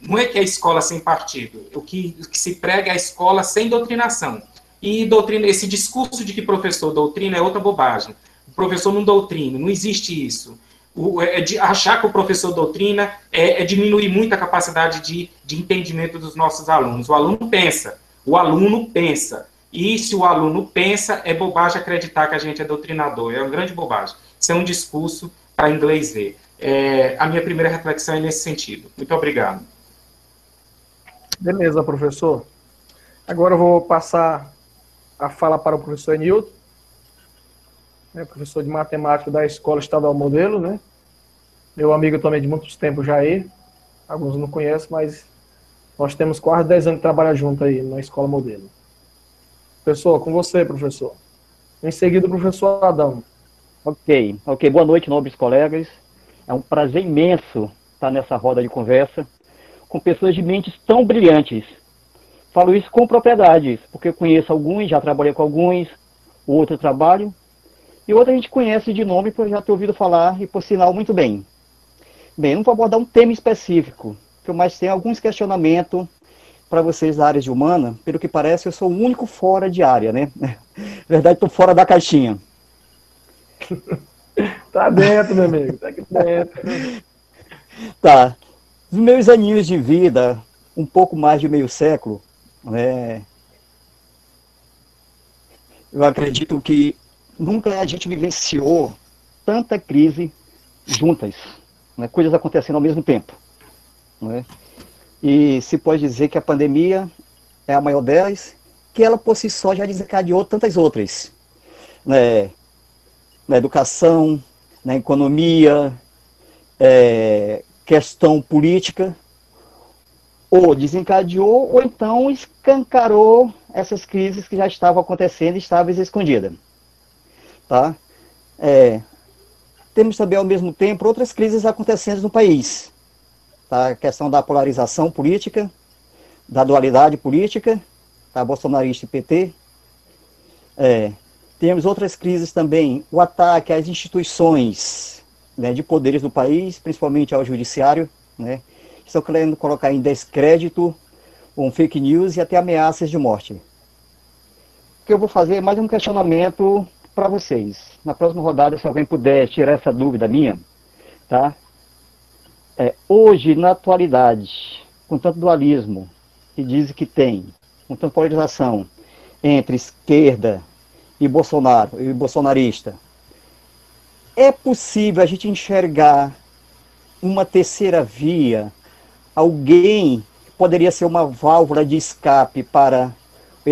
F: Não é que é escola sem partido. O que se prega é a escola sem doutrinação. E esse discurso de que professor doutrina é outra bobagem. O professor não doutrina, não existe isso. Achar que o professor doutrina diminuir muito a capacidade de entendimento dos nossos alunos. O aluno pensa. E se o aluno pensa, é bobagem acreditar que a gente é doutrinador. É uma grande bobagem. Isso é um discurso para inglês ver. A minha primeira reflexão é nesse sentido. Muito obrigado.
A: Beleza, professor. Agora eu vou passar a fala para o professor Nilton, professor de matemática da Escola Estadual Modelo, né? Meu amigo também de muitos tempos já aí. Alguns não conhecem, mas nós temos quase 10 anos de trabalho junto aí na Escola Modelo. Professor, com você, professor. Em seguida, o professor Adão.
G: Ok. Boa noite, nobres colegas. É um prazer imenso estar nessa roda de conversa com pessoas de mentes tão brilhantes. Falo isso com propriedade, porque eu conheço alguns, já trabalhei com alguns, outro trabalho, e outro a gente conhece de nome, porque eu já tenho ouvido falar, e por sinal, muito bem. Bem, eu não vou abordar um tema específico, que eu mais tenho alguns questionamentos para vocês da área de humana. Pelo que parece, eu sou o único fora de área, né? Na verdade, estou fora da caixinha.
A: Tá dentro, meu amigo, tá aqui dentro.
G: Tá. Nos meus aninhos de vida, um pouco mais de meio século, eu acredito que nunca a gente vivenciou tanta crise juntas, né? Coisas acontecendo ao mesmo tempo. E se pode dizer que a pandemia é a maior delas, que ela por si só já desencadeou tantas outras. Na educação, na economia, questão política, ou desencadeou, ou então escancarou essas crises que já estavam acontecendo e estavam escondidas. Tá? Temos também, ao mesmo tempo, outras crises acontecendo no país. Tá? A questão da polarização política, da dualidade política, tá? Bolsonarista e PT. Temos outras crises também, o ataque às instituições, né, de poderes do país, principalmente ao judiciário, né? Estão querendo colocar em descrédito, fake news e até ameaças de morte. O que eu vou fazer é mais um questionamento para vocês. Na próxima rodada, se alguém puder tirar essa dúvida minha, tá? Hoje, na atualidade, com tanto dualismo que dizem que tem, com tanta polarização entre esquerda e Bolsonaro e bolsonarista, é possível a gente enxergar uma terceira via, alguém que poderia ser uma válvula de escape para o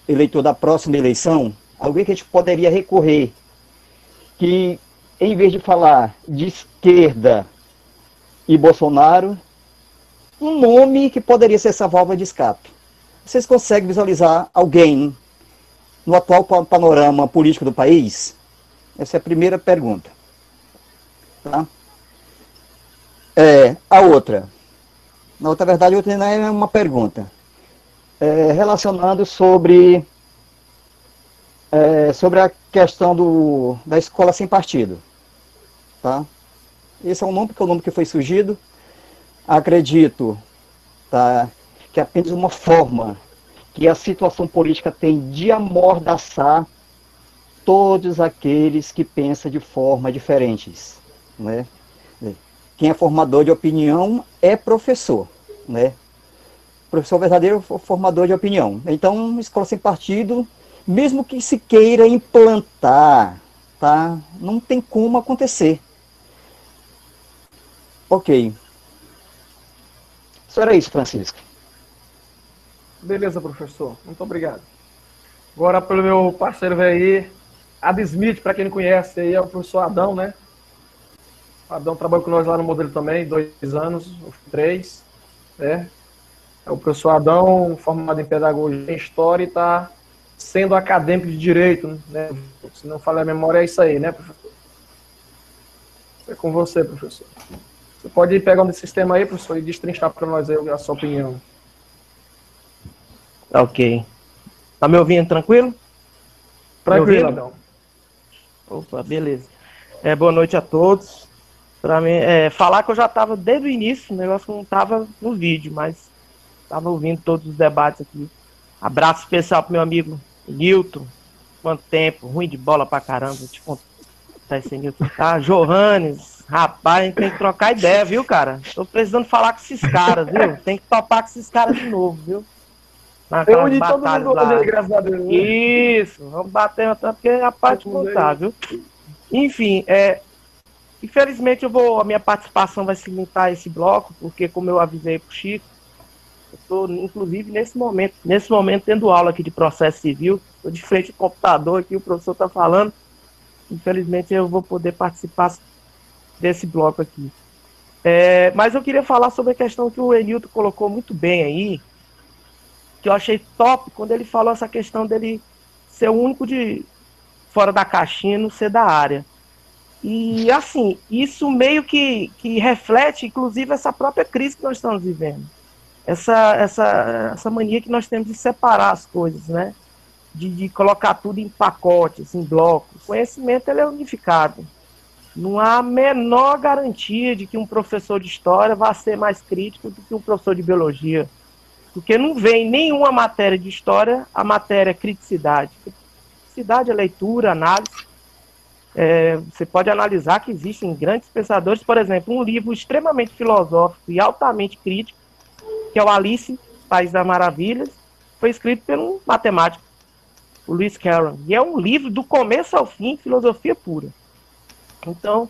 G: eleitor da próxima eleição? Alguém que a gente poderia recorrer, que em vez de falar de esquerda e Bolsonaro, um nome que poderia ser essa válvula de escape. Vocês conseguem visualizar alguém no atual panorama político do país? Essa é a primeira pergunta. Tá? A outra. Na verdade, outra não é uma pergunta. Relacionando sobre a questão da escola sem partido. Tá? Esse é o nome, porque é o nome que foi surgido. Acredito, tá, que é apenas uma forma que a situação política tem de amordaçar todos aqueles que pensam de forma diferentes, né? Quem é formador de opinião é professor, né? Professor verdadeiro formador de opinião. Então, escola sem partido, mesmo que se queira implantar, tá? Não tem como acontecer. Ok. Só era isso, Francisco.
A: Beleza, professor. Muito obrigado. Agora, pelo meu parceiro aí, Adam Smith, para quem não conhece, aí é o professor Adão, né? O Adão trabalhou com nós lá no modelo também, 2 anos, 3, né? É o professor Adão, formado em pedagogia e história, e está sendo acadêmico de direito, né? Se não falha a memória, é isso aí, né, professor? É com você, professor. Você pode ir pegando esse sistema aí, professor, e destrinchar para nós aí a sua opinião.
H: Ok. Tá me ouvindo tranquilo?
A: Tranquilo, Adão.
H: Opa, beleza. Boa noite a todos. Para mim, falar que eu já estava desde o início, o negócio não estava no vídeo, mas estava ouvindo todos os debates aqui. Abraço especial pro meu amigo Nilton. Quanto tempo, ruim de bola pra caramba, vou te contar esse Nilton. Tá, Johannes, rapaz, a gente tem que trocar ideia, viu, cara? Tô precisando falar com esses caras, viu? Tem que topar com esses caras de novo, viu?
A: Eu uni todo mundo hoje, graças a Deus.
H: Isso, vamos bater até porque é a parte de contar, viu? Enfim, infelizmente a minha participação vai se limitar a esse bloco, porque como eu avisei pro Chico, eu estou, inclusive, nesse momento, tendo aula aqui de processo civil, estou de frente ao computador aqui, o professor está falando, infelizmente eu vou poder participar desse bloco aqui. Mas eu queria falar sobre a questão que o Enilton colocou muito bem aí, que eu achei top quando ele falou essa questão dele ser o único de fora da caixinha, não ser da área. E, assim, isso meio que reflete, inclusive, essa própria crise que nós estamos vivendo. Essa mania que nós temos de separar as coisas, né? De colocar tudo em pacotes, em blocos. O conhecimento, ele é unificado. Não há a menor garantia de que um professor de história vá ser mais crítico do que um professor de biologia. Porque não vem nenhuma matéria de história a matéria criticidade. Criticidade é leitura, análise. Você pode analisar que existem grandes pensadores, por exemplo, um livro extremamente filosófico e altamente crítico, que é o Alice, País das Maravilhas, foi escrito por um matemático, o Lewis Carroll. E é um livro do começo ao fim, filosofia pura. Então,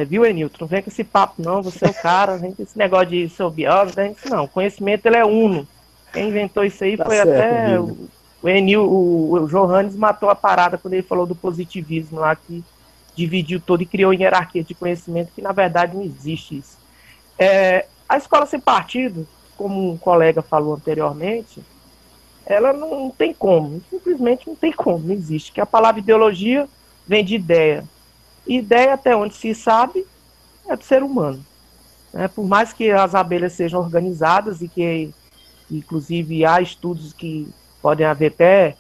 H: viu, Enilton? Não vem com esse papo, não, você é o cara, vem com esse negócio de seu biólogo, não, o conhecimento ele é uno. Quem inventou isso aí foi certo, até o Johannes matou a parada quando ele falou do positivismo lá, que dividiu todo e criou em hierarquia de conhecimento, que na verdade não existe isso. A escola sem partido, como um colega falou anteriormente, ela não tem como, simplesmente não tem como, não existe. Que a palavra ideologia vem de ideia. E ideia, até onde se sabe, é do ser humano. Por mais que as abelhas sejam organizadas e que, inclusive, há estudos que podem haver até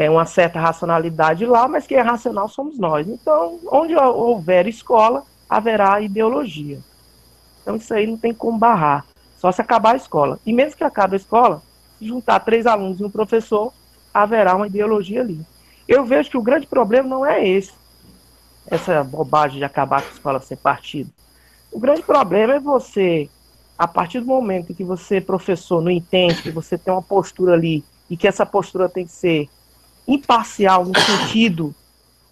H: uma certa racionalidade lá, mas quem é racional somos nós. Então, onde houver escola, haverá ideologia. Então, isso aí não tem como barrar. Só se acabar a escola. E mesmo que acabe a escola, se juntar 3 alunos e um professor, haverá uma ideologia ali. Eu vejo que o grande problema não é essa bobagem de acabar com a escola sem partido. O grande problema é você, a partir do momento em que você, professor, não entende que você tem uma postura ali e que essa postura tem que ser imparcial no sentido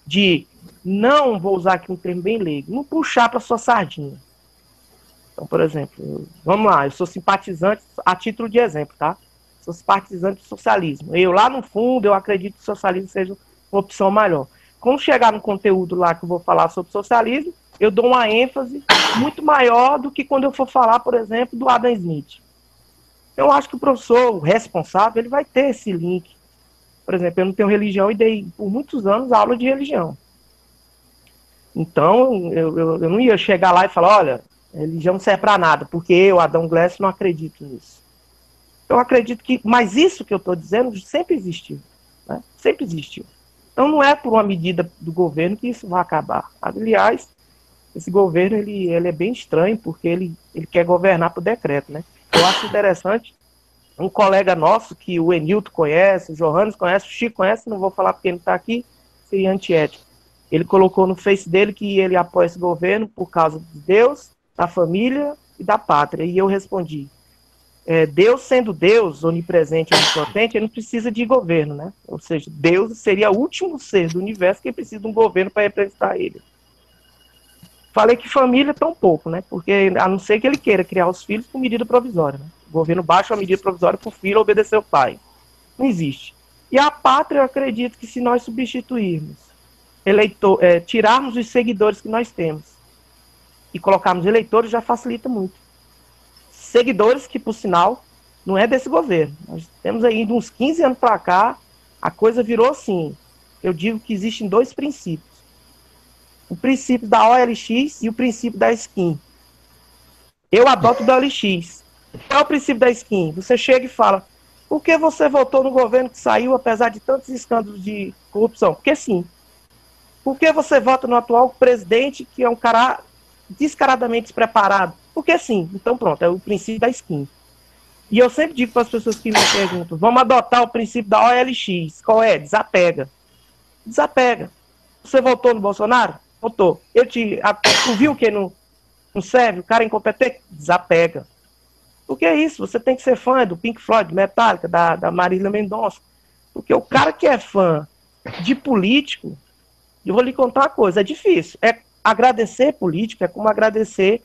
H: de, não vou usar aqui um termo bem leigo, não puxar para sua sardinha. Então, por exemplo, vamos lá, eu sou simpatizante, a título de exemplo, tá? Sou simpatizante do socialismo. Eu, lá no fundo, eu acredito que o socialismo seja uma opção melhor. Quando chegar no conteúdo lá que eu vou falar sobre socialismo, eu dou uma ênfase muito maior do que quando eu for falar, por exemplo, do Adam Smith. Eu acho que o professor, o responsável, ele vai ter esse link. Por exemplo, eu não tenho religião e dei, por muitos anos, aula de religião. Então, eu não ia chegar lá e falar, olha, religião não serve para nada, porque eu, Adão Glass, não acredito nisso. Eu acredito que, mas isso que eu estou dizendo sempre existiu. Né? Sempre existiu. Então, não é por uma medida do governo que isso vai acabar. Aliás, esse governo ele é bem estranho, porque ele quer governar por decreto, né? Eu acho interessante, um colega nosso, que o Enilton conhece, o Johannes conhece, o Chico conhece, não vou falar porque ele não está aqui, seria antiético. Ele colocou no Face dele que ele apoia esse governo por causa de Deus, da família e da pátria. E eu respondi, Deus sendo Deus, onipresente e onipotente, ele não precisa de governo, né? Ou seja, Deus seria o último ser do universo que precisa de um governo para representar ele. Falei que família tão pouco, né? Porque a não ser que ele queira criar os filhos com medida provisória, né? O governo baixa a medida provisória para o filho obedecer ao pai. Não existe. E a pátria, eu acredito que se nós substituirmos, tirarmos os seguidores que nós temos e colocarmos eleitores, já facilita muito. Seguidores que, por sinal, não é desse governo. Nós temos aí de uns 15 anos para cá, a coisa virou assim. Eu digo que existem dois princípios. O princípio da OLX e o princípio da skin. Eu adoto o da OLX. Qual é o princípio da skin? Você chega e fala, por que você votou no governo que saiu, apesar de tantos escândalos de corrupção? Porque sim. Por que você vota no atual presidente, que é um cara descaradamente despreparado? Porque sim. Então pronto, é o princípio da skin. E eu sempre digo para as pessoas que me perguntam, vamos adotar o princípio da OLX. Qual é? Desapega. Desapega. Você votou no Bolsonaro? Votou. Tu viu que não serve? O cara é incompetente? Desapega. Porque é isso, você tem que ser fã do Pink Floyd, do Metallica, da Marília Mendonça. Porque o cara que é fã de político, eu vou lhe contar uma coisa, é difícil. Agradecer político é como agradecer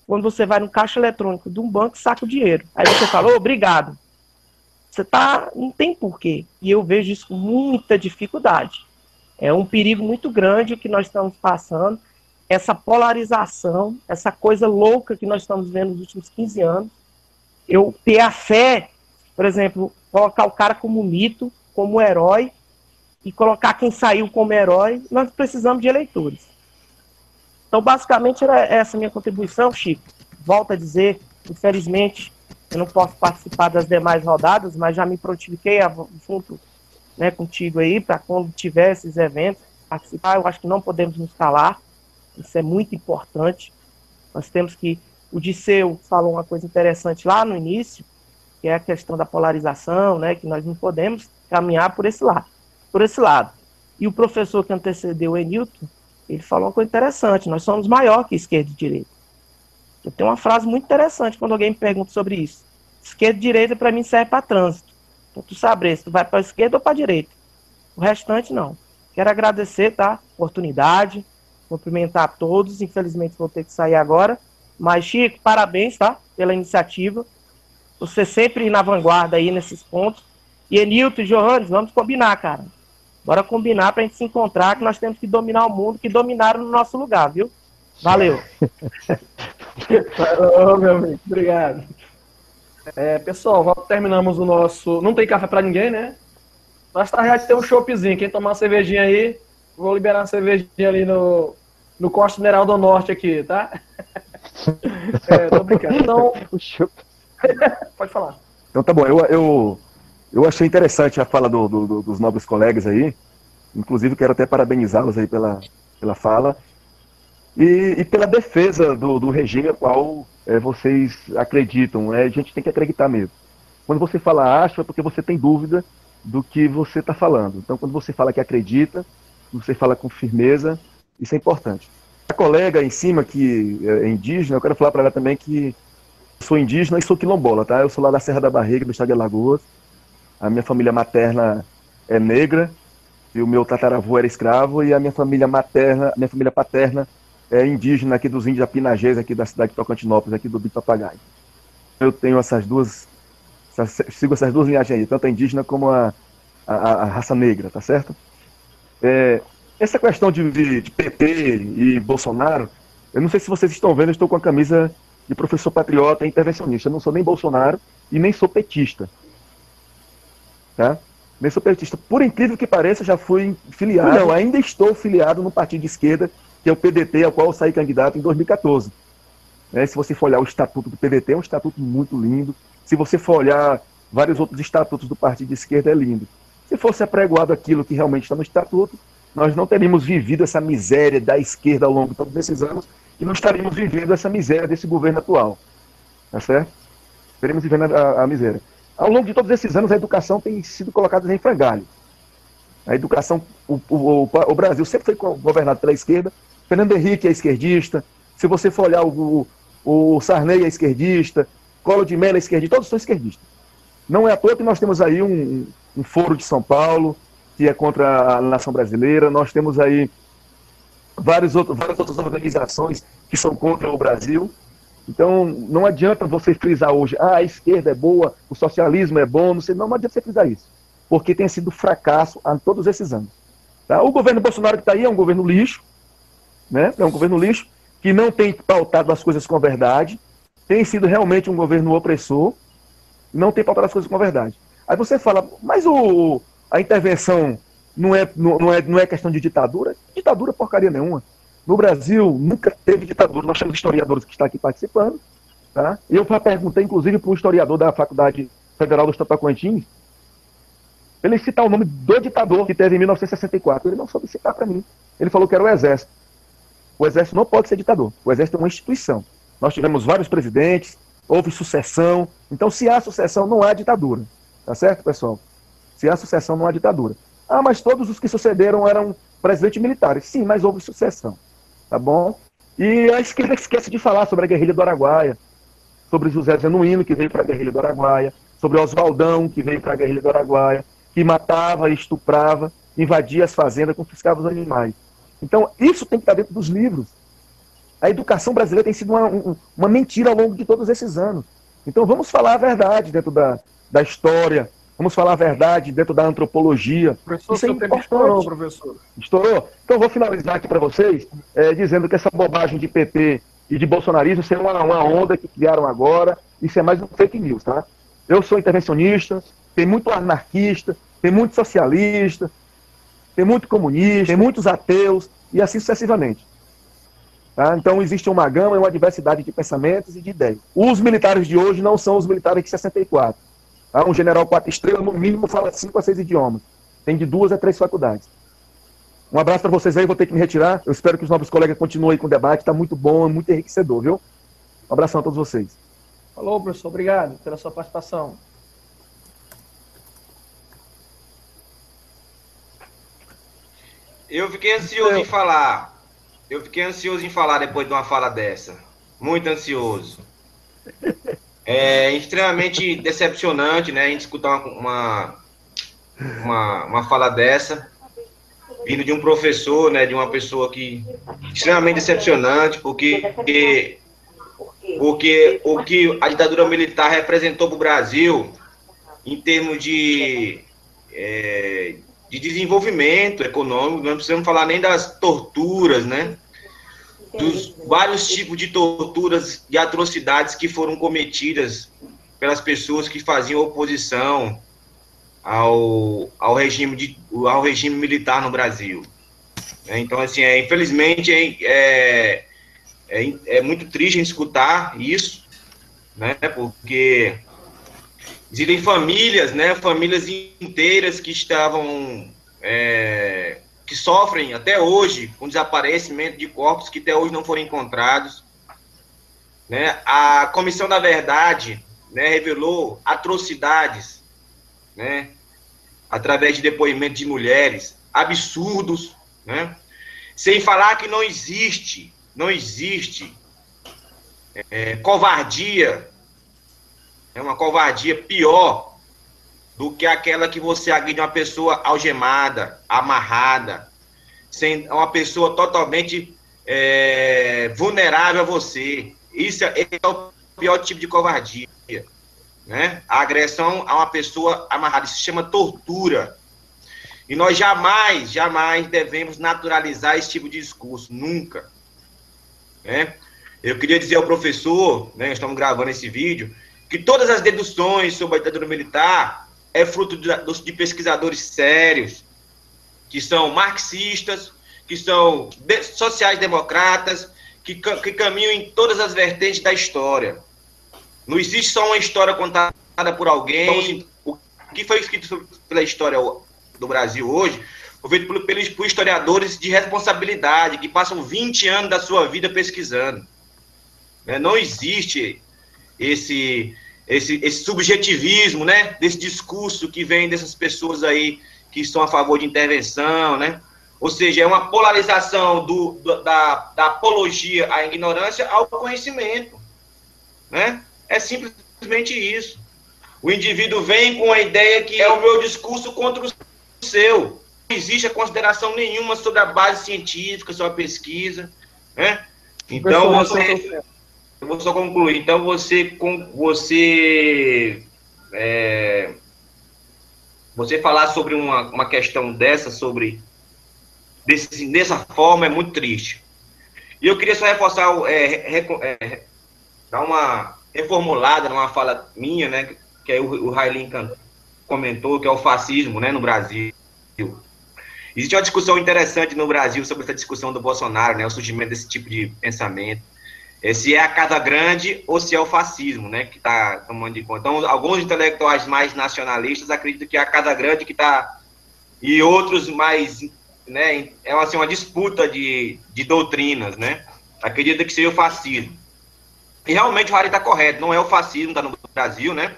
H: quando você vai no caixa eletrônico de um banco e saca o dinheiro. Aí você fala, obrigado. Não tem porquê. E eu vejo isso com muita dificuldade. É um perigo muito grande o que nós estamos passando, essa polarização, essa coisa louca que nós estamos vendo nos últimos 15 anos. Eu ter a fé, por exemplo, colocar o cara como mito, como herói, e colocar quem saiu como herói, nós precisamos de eleitores. Então, basicamente, era essa minha contribuição, Chico. Volto a dizer, infelizmente, eu não posso participar das demais rodadas, mas já me prontifiquei junto, né, contigo aí, para quando tiver esses eventos, participar. Eu acho que não podemos nos calar, isso é muito importante. Nós temos que, o Disseu falou uma coisa interessante lá no início, que é a questão da polarização, né, que nós não podemos caminhar por esse lado. E o professor que antecedeu o Enilton, ele falou uma coisa interessante, nós somos maior que esquerda e direita. Eu tenho uma frase muito interessante quando alguém me pergunta sobre isso. Esquerda e direita, para mim, serve para trânsito. Então, tu saber se tu vai para a esquerda ou para a direita. O restante, não. Quero agradecer, tá? Oportunidade, cumprimentar a todos. Infelizmente, vou ter que sair agora. Mas, Chico, parabéns, tá? Pela iniciativa. Você sempre na vanguarda aí nesses pontos. E Enilton e Johannes, vamos combinar, cara. Bora combinar pra gente se encontrar, que nós temos que dominar o mundo, que dominaram no nosso lugar, viu? Valeu.
A: Falou, meu amigo. Obrigado. Pessoal, terminamos o nosso... Não tem café pra ninguém, né? Mas tá, já tem um choppzinho. Quem tomar uma cervejinha aí, vou liberar uma cervejinha ali no Costa Mineral do Norte aqui, tá? Tô brincando. Então... Pode falar.
D: Então tá bom, eu achei interessante a fala dos nobres colegas aí, inclusive quero até parabenizá-los aí pela fala e pela defesa do regime ao qual vocês acreditam. A gente tem que acreditar mesmo. Quando você fala acho, é porque você tem dúvida do que você está falando. Então, quando você fala que acredita, você fala com firmeza, isso é importante. A colega em cima, que é indígena, eu quero falar para ela também que eu sou indígena e sou quilombola, tá? Eu sou lá da Serra da Barriga, do estado de Alagoas. A minha família materna é negra, e o meu tataravô era escravo, e a minha família paterna é indígena aqui dos índios apinagês, aqui da cidade de Tocantinópolis, aqui do Bico Papagaio. Eu tenho sigo essas duas linhagens aí, tanto a indígena como a raça negra, tá certo? Essa questão de PT e Bolsonaro, eu não sei se vocês estão vendo, eu estou com a camisa de professor patriota e intervencionista. Eu não sou nem Bolsonaro e nem sou petista. Tá? Nem sou petista. Por incrível que pareça, já fui filiado. Não, ainda estou filiado no partido de esquerda, que é o PDT, ao qual eu saí candidato em 2014. Se você for olhar o estatuto do PDT, é um estatuto muito lindo. Se você for olhar vários outros estatutos do partido de esquerda, é lindo. Se fosse apregoado aquilo que realmente está no estatuto, nós não teríamos vivido essa miséria da esquerda ao longo de todos esses anos e não estaríamos vivendo essa miséria desse governo atual. Tá certo? Estaríamos vivendo a miséria. Ao longo de todos esses anos, a educação tem sido colocada em frangalhos. A educação, o Brasil sempre foi governado pela esquerda. Fernando Henrique é esquerdista. Se você for olhar o Sarney é esquerdista, Collor de Mello é esquerdista, todos são esquerdistas. Não é à toa que nós temos aí um Foro de São Paulo, que é contra a nação brasileira. Nós temos aí várias outras organizações que são contra o Brasil. Então, não adianta você frisar hoje, a esquerda é boa, o socialismo é bom, não adianta você frisar isso, porque tem sido fracasso há todos esses anos. Tá? O governo Bolsonaro que está aí é um governo lixo, né? É um governo lixo que não tem pautado as coisas com verdade, tem sido realmente um governo opressor, não tem pautado as coisas com verdade. Aí você fala, mas a intervenção não é questão de ditadura? Ditadura porcaria nenhuma. No Brasil, nunca teve ditadura. Nós temos historiadores que estão aqui participando. Tá? Eu perguntei, inclusive, para o historiador da Faculdade Federal dos Tocantins, ele citar o nome do ditador que teve em 1964. Ele não soube citar para mim. Ele falou que era o Exército. O Exército não pode ser ditador. O Exército é uma instituição. Nós tivemos vários presidentes, houve sucessão. Então, se há sucessão, não há ditadura. Tá certo, pessoal? Se há sucessão, não há ditadura. Ah, mas todos os que sucederam eram presidentes militares. Sim, mas houve sucessão. Tá bom? E a esquerda esquece de falar sobre a guerrilha do Araguaia, sobre José Genuíno, que veio para a guerrilha do Araguaia, sobre Oswaldão, que veio para a guerrilha do Araguaia, que matava, estuprava, invadia as fazendas, confiscava os animais. Então, isso tem que estar dentro dos livros. A educação brasileira tem sido uma mentira ao longo de todos esses anos. Então, vamos falar a verdade dentro da história, vamos falar a verdade dentro da antropologia.
A: Professor,
D: isso é
A: seu tempo
D: importante.
A: estourou, professor.
D: Estourou? Então, eu vou finalizar aqui para vocês, dizendo que essa bobagem de PT e de bolsonarismo, isso é uma onda que criaram agora, isso é mais um fake news, tá? Eu sou intervencionista, tem muito anarquista, tem muito socialista, tem muito comunista, tem muitos ateus, e assim sucessivamente. Tá? Então, existe uma gama e uma diversidade de pensamentos e de ideias. Os militares de hoje não são os militares de 64. Tá? Um general 4 estrelas, no mínimo, fala 5 a 6 idiomas. Tem de 2 a 3 faculdades. Um abraço para vocês aí, vou ter que me retirar. Eu espero que os novos colegas continuem com o debate, está muito bom, muito enriquecedor, viu? Um abração a todos vocês.
A: Falou, professor, obrigado pela sua participação.
B: Eu fiquei ansioso em falar. Eu fiquei ansioso em falar depois de uma fala dessa. Muito ansioso. É extremamente decepcionante, né, a gente escutar uma fala dessa, vindo de um professor, né, de uma pessoa que extremamente decepcionante, porque o que a ditadura militar representou para o Brasil em termos de desenvolvimento econômico, não precisamos falar nem das torturas, né, dos vários tipos de torturas e atrocidades que foram cometidas pelas pessoas que faziam oposição ao regime militar no Brasil. Então, assim, infelizmente, é muito triste a gente escutar isso, né, porque existem famílias, né, famílias inteiras que estavam... que sofrem até hoje com desaparecimento de corpos que até hoje não foram encontrados. Né? A Comissão da Verdade, né, revelou atrocidades, né, através de depoimentos de mulheres, absurdos, né? Sem falar que não existe covardia, é uma covardia pior do que aquela que você agride uma pessoa algemada, amarrada, uma pessoa totalmente vulnerável a você. Esse é o pior tipo de covardia, né? A agressão a uma pessoa amarrada, isso se chama tortura. E nós jamais devemos naturalizar esse tipo de discurso, nunca. Né? Eu queria dizer ao professor, né, estamos gravando esse vídeo, que todas as deduções sobre a ditadura militar é fruto de pesquisadores sérios, que são marxistas, que são sociais-democratas, que caminham em todas as vertentes da história. Não existe só uma história contada por alguém. Então, assim, o que foi escrito pela história do Brasil hoje foi feito por historiadores de responsabilidade, que passam 20 anos da sua vida pesquisando. Né? Não existe esse subjetivismo, né? Desse discurso que vem dessas pessoas aí que estão a favor de intervenção, né? Ou seja, é uma polarização da apologia à ignorância ao conhecimento, né? É simplesmente isso. O indivíduo vem com a ideia que é o meu discurso contra o seu. Não existe a consideração nenhuma sobre a base científica, sobre a pesquisa, né? Então, eu vou só concluir. Então, você falar sobre uma questão dessa, dessa forma, é muito triste. E eu queria só reforçar, dar uma reformulada numa fala minha, né, que aí o Railin comentou, que é o fascismo, né, no Brasil. Existe uma discussão interessante no Brasil sobre essa discussão do Bolsonaro, né, o surgimento desse tipo de pensamento. Se é a Casa Grande ou se é o fascismo, né, que está tomando de conta. Então, alguns intelectuais mais nacionalistas acreditam que é a Casa Grande que está... E outros mais... Né, é assim, uma disputa de doutrinas, né? Acredita que seria o fascismo. E realmente o Harry está correto, não é o fascismo, está no Brasil, né?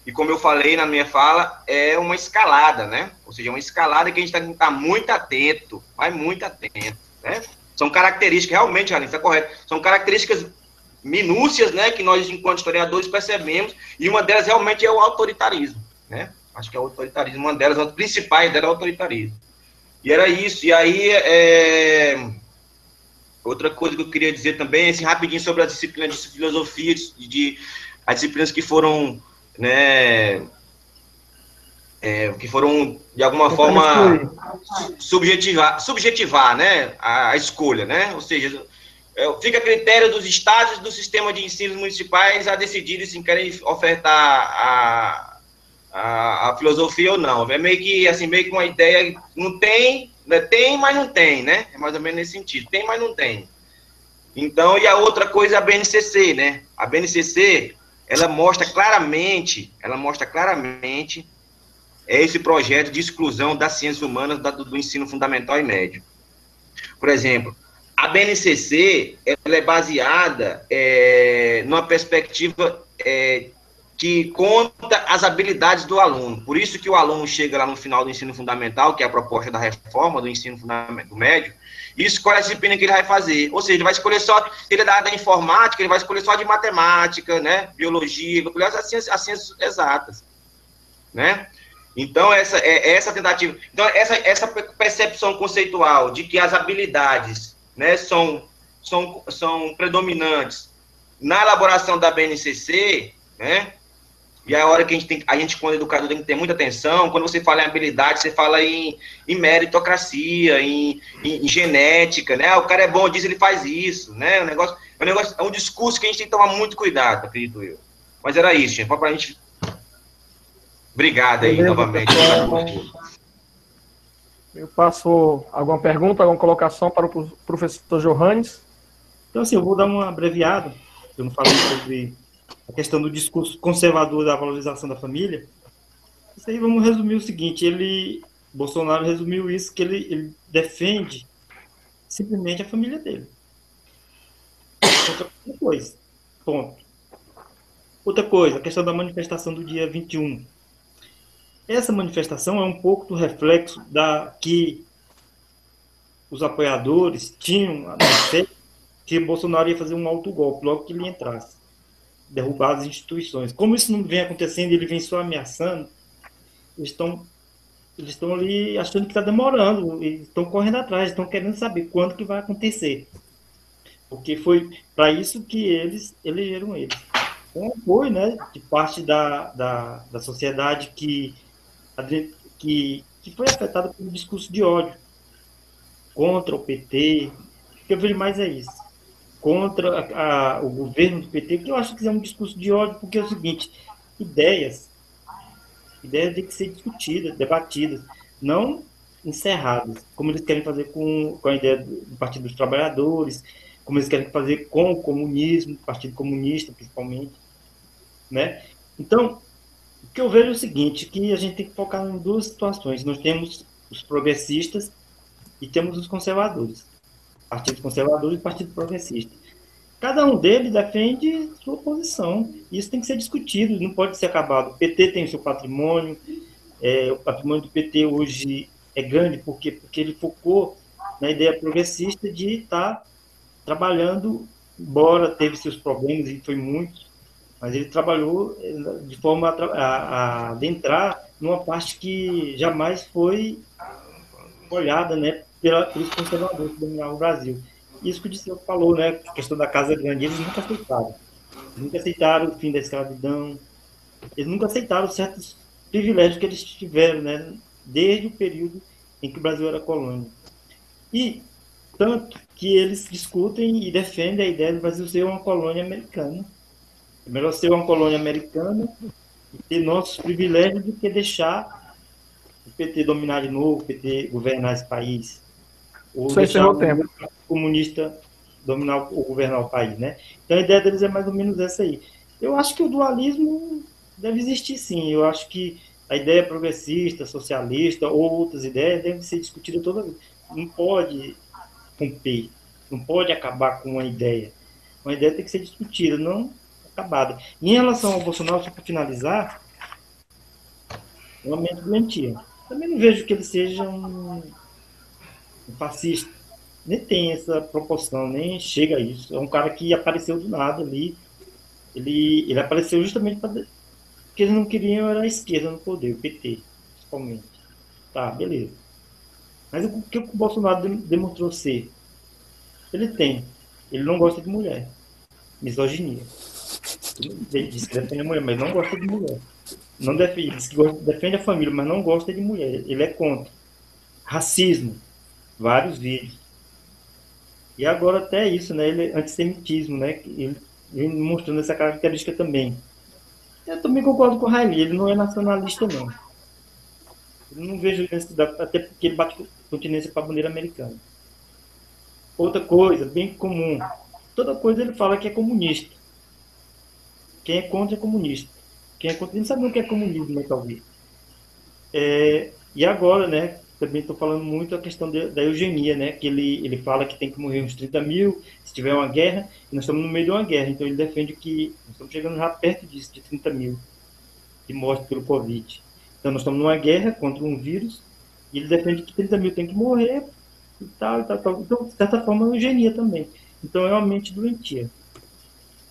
B: E como eu falei na minha fala, é uma escalada, né? Ou seja, uma escalada que a gente tem que estar muito atento, mas muito atento, né? São características, realmente, Harry, está correto, são características minúcias, né, que nós, enquanto historiadores, percebemos, e uma delas realmente é o autoritarismo, né? Acho que é o autoritarismo, uma delas, as principais delas é o autoritarismo. E era isso. E aí, outra coisa que eu queria dizer também, assim, rapidinho sobre as disciplinas de filosofia, as disciplinas que foram, né, de alguma forma, subjetivar, né, a escolha, né? Ou seja, fica a critério dos estados do sistema de ensino municipais a decidirem se querem ofertar a filosofia ou não. É meio que uma ideia, não tem, né? Tem, mas não tem, né? É mais ou menos nesse sentido. Tem, mas não tem. Então, e a outra coisa é a BNCC, né? A BNCC, ela mostra claramente esse projeto de exclusão das ciências humanas do ensino fundamental e médio. Por exemplo, a BNCC, ela é baseada numa perspectiva que conta as habilidades do aluno. Por isso que o aluno chega lá no final do ensino fundamental, que é a proposta da reforma do ensino fundamental do médio, e escolhe a disciplina que ele vai fazer. Ou seja, ele vai escolher só, se ele é da área da informática, ele vai escolher só de matemática, né, biologia, vai escolher as ciências exatas, né? Então, essa tentativa... Então, essa percepção conceitual de que as habilidades, né, são predominantes na elaboração da BNCC, né? E a hora que a gente, como educador, tem que ter muita atenção. Quando você fala em habilidade, você fala em meritocracia, em genética, né? O cara é bom disso, ele faz isso, né? É um discurso que a gente tem que tomar muito cuidado, acredito eu. Mas era isso, gente. Pra gente... Obrigado aí, novamente.
A: Eu passo alguma pergunta, alguma colocação para o professor Johannes?
C: Então, assim, eu vou dar uma abreviada. Eu não falei sobre a questão do discurso conservador da valorização da família. Isso aí, vamos resumir o seguinte, Bolsonaro resumiu isso, que ele defende simplesmente a família dele. Outra coisa, ponto. Outra coisa, a questão da manifestação do dia 21. Essa manifestação é um pouco do reflexo que os apoiadores tinham na fé que Bolsonaro ia fazer um autogolpe logo que ele entrasse, derrubar as instituições. Como isso não vem acontecendo, ele vem só ameaçando, eles estão ali achando que está demorando, eles estão correndo atrás, estão querendo saber quando que vai acontecer. Porque foi para isso que eles elegeram ele. Um apoio, né, de parte da sociedade que foi afetada pelo discurso de ódio contra o PT. O que eu vejo mais é isso. Contra o governo do PT, que eu acho que é um discurso de ódio, porque é o seguinte, ideias têm que ser discutidas, debatidas, não encerradas, como eles querem fazer com a ideia do Partido dos Trabalhadores, como eles querem fazer com o comunismo, o Partido Comunista, principalmente, né? Então, o que eu vejo é o seguinte, que a gente tem que focar em duas situações. Nós temos os progressistas e temos os conservadores. Partido Conservador e Partido Progressista. Cada um deles defende sua posição. Isso tem que ser discutido, não pode ser acabado. O PT tem o seu patrimônio, o patrimônio do PT hoje é grande porque ele focou na ideia progressista de estar trabalhando, embora teve seus problemas, e foi muito, mas ele trabalhou de forma a adentrar numa parte que jamais foi olhada, né, pelos conservadores que dominavam o Brasil. Isso que o Disseu falou, né, a questão da Casa Grande, eles nunca aceitaram. Eles nunca aceitaram o fim da escravidão, eles nunca aceitaram certos privilégios que eles tiveram, né, desde o período em que o Brasil era colônia. E tanto que eles discutem e defendem a ideia do Brasil ser uma colônia americana. É melhor ser uma colônia americana e ter nossos privilégios do que deixar o PT dominar de novo, o PT governar esse país. Ou
A: Isso
C: deixar
A: o tempo.
C: comunista dominar ou governar o país, né? Então a ideia deles é mais ou menos essa aí. Eu acho que o dualismo deve existir, sim. Eu acho que a ideia progressista, socialista ou outras ideias devem ser discutidas toda vez. Não pode romper, não pode acabar com uma ideia. Uma ideia tem que ser discutida, não acabada. Em relação ao Bolsonaro, só para finalizar, é uma mente doentia. Também não vejo que ele seja um fascista. Nem tem essa proporção, nem chega a isso. É um cara que apareceu do nada ali. Ele apareceu justamente porque eles não queriam era a esquerda no poder, o PT, principalmente. Tá, beleza. Mas o que o Bolsonaro demonstrou ser? Ele não gosta de mulher. Misoginia. Ele diz que defende a mulher, mas não gosta de mulher. Não defende, diz que defende a família, mas não gosta de mulher. Ele é contra. Racismo. Vários vídeos. E agora até isso, né? Ele é antissemitismo, né? Ele mostrando essa característica também. Eu também concordo com o Raeli, ele não é nacionalista, não. Eu não vejo necessidade, até porque ele bate continência para a bandeira americana. Outra coisa, bem comum. Toda coisa ele fala que é comunista. Quem é contra é comunista. Quem é contra, ele não sabe o que é comunismo, né, talvez. E agora, né, também estou falando muito a questão da eugenia, né, que ele fala que tem que morrer uns 30 mil se tiver uma guerra, e nós estamos no meio de uma guerra, então ele defende que nós estamos chegando já perto disso, de 30 mil de morte pelo Covid. Então nós estamos numa guerra contra um vírus, e ele defende que 30 mil tem que morrer, e tal, e tal, tal. Então, de certa forma, é eugenia também. Então é uma mente doentia.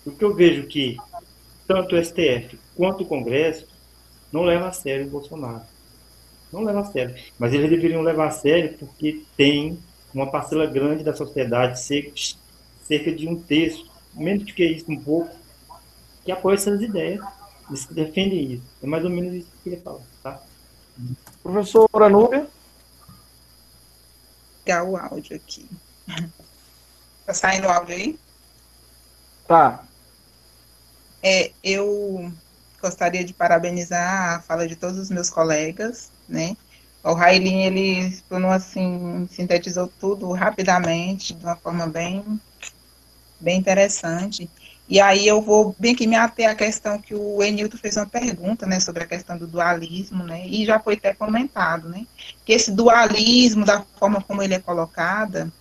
C: O que eu vejo que tanto o STF quanto o Congresso não leva a sério o Bolsonaro. Não leva a sério. Mas eles deveriam levar a sério porque tem uma parcela grande da sociedade, cerca de um terço, menos do que isso, um pouco, que apoia essas ideias, eles que defendem isso. É mais ou menos isso que eu queria falar, tá?
A: Professora Núbia?
E: Ligar o áudio aqui. Tá saindo o áudio aí?
A: Tá.
E: Eu gostaria de parabenizar a fala de todos os meus colegas, né? O Railin, ele explanou assim, sintetizou tudo rapidamente, de uma forma bem interessante. E aí eu vou bem que me ater à questão que o Enilton fez uma pergunta, né, sobre a questão do dualismo, né, e já foi até comentado, né, que esse dualismo, da forma como ele é colocado,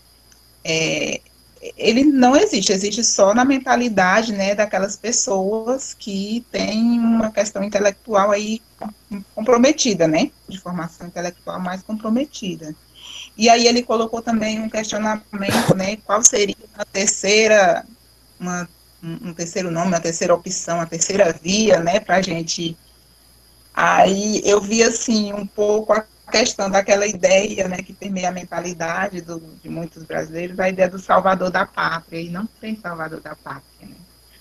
E: ele não existe só na mentalidade, né, daquelas pessoas que têm uma questão intelectual aí comprometida, né, de formação intelectual mais comprometida. E aí ele colocou também um questionamento, né, qual seria a terceira, um terceiro nome, uma terceira opção, a terceira via, né, para a gente. Aí eu vi, assim, um pouco a questão daquela ideia, né, que permeia a mentalidade de muitos brasileiros, a ideia do salvador da pátria, e não tem salvador da pátria, né?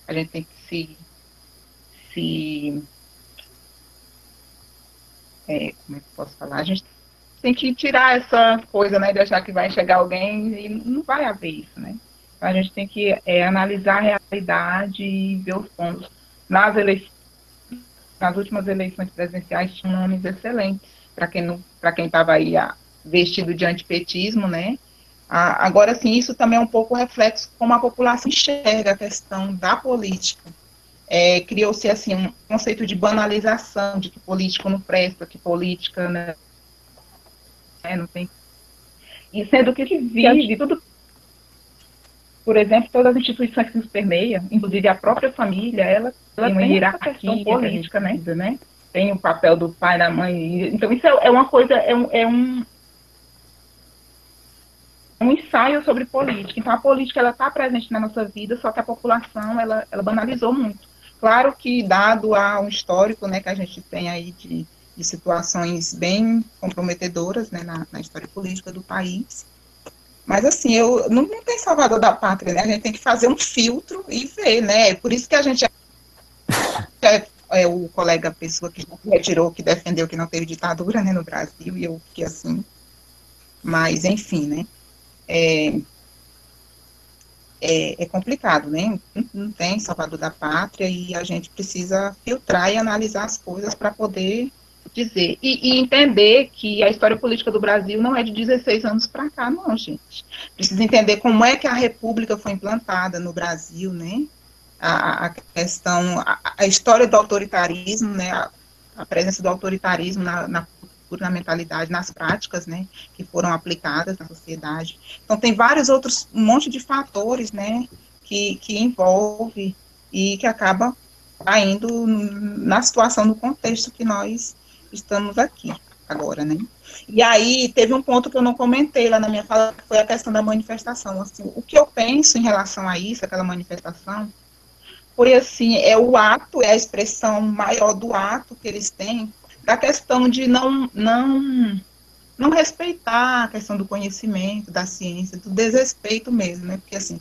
E: A gente tem que como é que eu posso falar? A gente tem que tirar essa coisa, né, de achar que vai chegar alguém e não vai haver isso, né? Então, a gente tem que analisar a realidade e ver os pontos. Nas últimas eleições presidenciais tinham nomes excelentes, para quem estava aí vestido de antipetismo, né? Agora, sim, isso também é um pouco reflexo como a população enxerga a questão da política. Criou-se, assim, um conceito de banalização, de que político não presta, que política, né, Não tem. E sendo que vive tudo, por exemplo, todas as instituições que nos permeiam, inclusive a própria família, ela tem uma hierarquia política, né? Tem o papel do pai, da mãe. Então, isso é uma coisa, é um ensaio sobre política. Então, a política, ela está presente na nossa vida, só que a população, ela banalizou muito. Claro que, dado a um histórico, né, que a gente tem aí de situações bem comprometedoras, né, na história política do país, mas, assim, não tem salvador da pátria, né? A gente tem que fazer um filtro e ver, né? Por isso que a gente o colega, a pessoa que retirou, que defendeu que não teve ditadura, né, no Brasil, e eu fiquei assim. Mas, enfim, né? É complicado, né? Não tem salvador da pátria e a gente precisa filtrar e analisar as coisas para poder dizer. E entender que a história política do Brasil não é de 16 anos para cá, não, gente. Precisa entender como é que a República foi implantada no Brasil, né? A questão, a história do autoritarismo, né? A presença do autoritarismo na cultura, na mentalidade, nas práticas, né? Que foram aplicadas na sociedade. Então, tem vários outros, um monte de fatores, né? Que envolve e que acaba caindo na situação, no contexto que nós estamos aqui agora, né? E aí, teve um ponto que eu não comentei lá na minha fala, que foi a questão da manifestação. Assim, o que eu penso em relação a isso, aquela manifestação, foi assim, é o ato, é a expressão maior do ato que eles têm, da questão de não respeitar a questão do conhecimento, da ciência, do desrespeito mesmo, né? Porque, assim,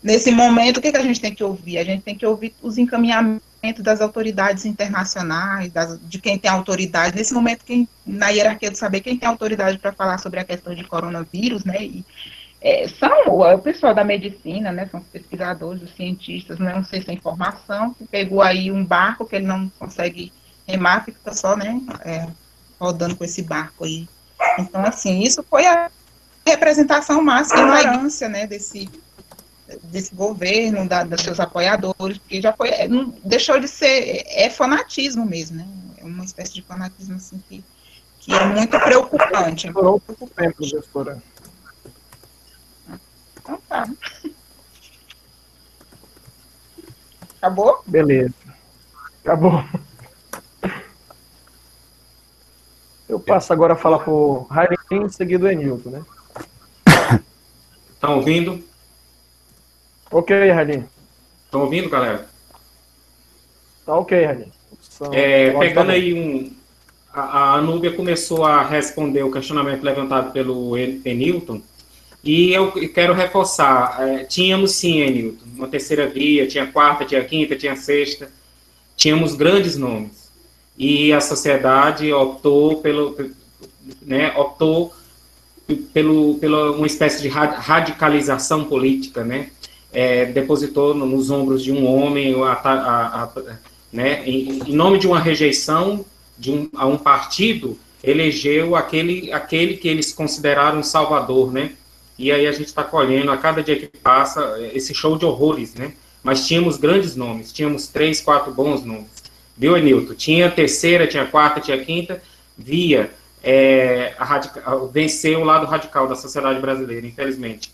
E: nesse momento, o que a gente tem que ouvir? A gente tem que ouvir os encaminhamentos das autoridades internacionais, de quem tem autoridade. Nesse momento, na hierarquia do saber, quem tem autoridade para falar sobre a questão de coronavírus, né? E, são o pessoal da medicina, né? São os pesquisadores, os cientistas, não sei se é informação, que pegou aí um barco que ele não consegue remar, fica só, né? Rodando com esse barco aí. Então, assim, isso foi a representação máxima da ignorância, né? Desse governo, dos seus apoiadores, porque já foi, não deixou de ser, fanatismo mesmo, né? É uma espécie de fanatismo, assim, que é muito preocupante.
A: Durou pouco tempo, professora.
E: Então tá. Acabou?
A: Beleza. Acabou. Eu passo agora a falar para o Railinho, seguido do Enilton, né?
F: Estão ouvindo?
A: Ok, Railinho.
F: Estão ouvindo, galera?
A: Tá ok, Railinho.
F: Pegando aí a Anúbia começou a responder o questionamento levantado pelo Enilton, e eu quero reforçar, tínhamos sim, Enilton, uma terceira via, tinha quarta, tinha quinta, tinha sexta, tínhamos grandes nomes, e a sociedade optou pela uma espécie de radicalização política, né? Depositou nos ombros de um homem, né, em nome de uma rejeição a um partido, elegeu aquele que eles consideraram um salvador, né? E aí a gente está colhendo, a cada dia que passa, esse show de horrores, né? Mas tínhamos grandes nomes, tínhamos 3, 4 bons nomes. Viu, Enilton? Tinha terceira, tinha quarta, tinha quinta, venceu o lado radical da sociedade brasileira, infelizmente.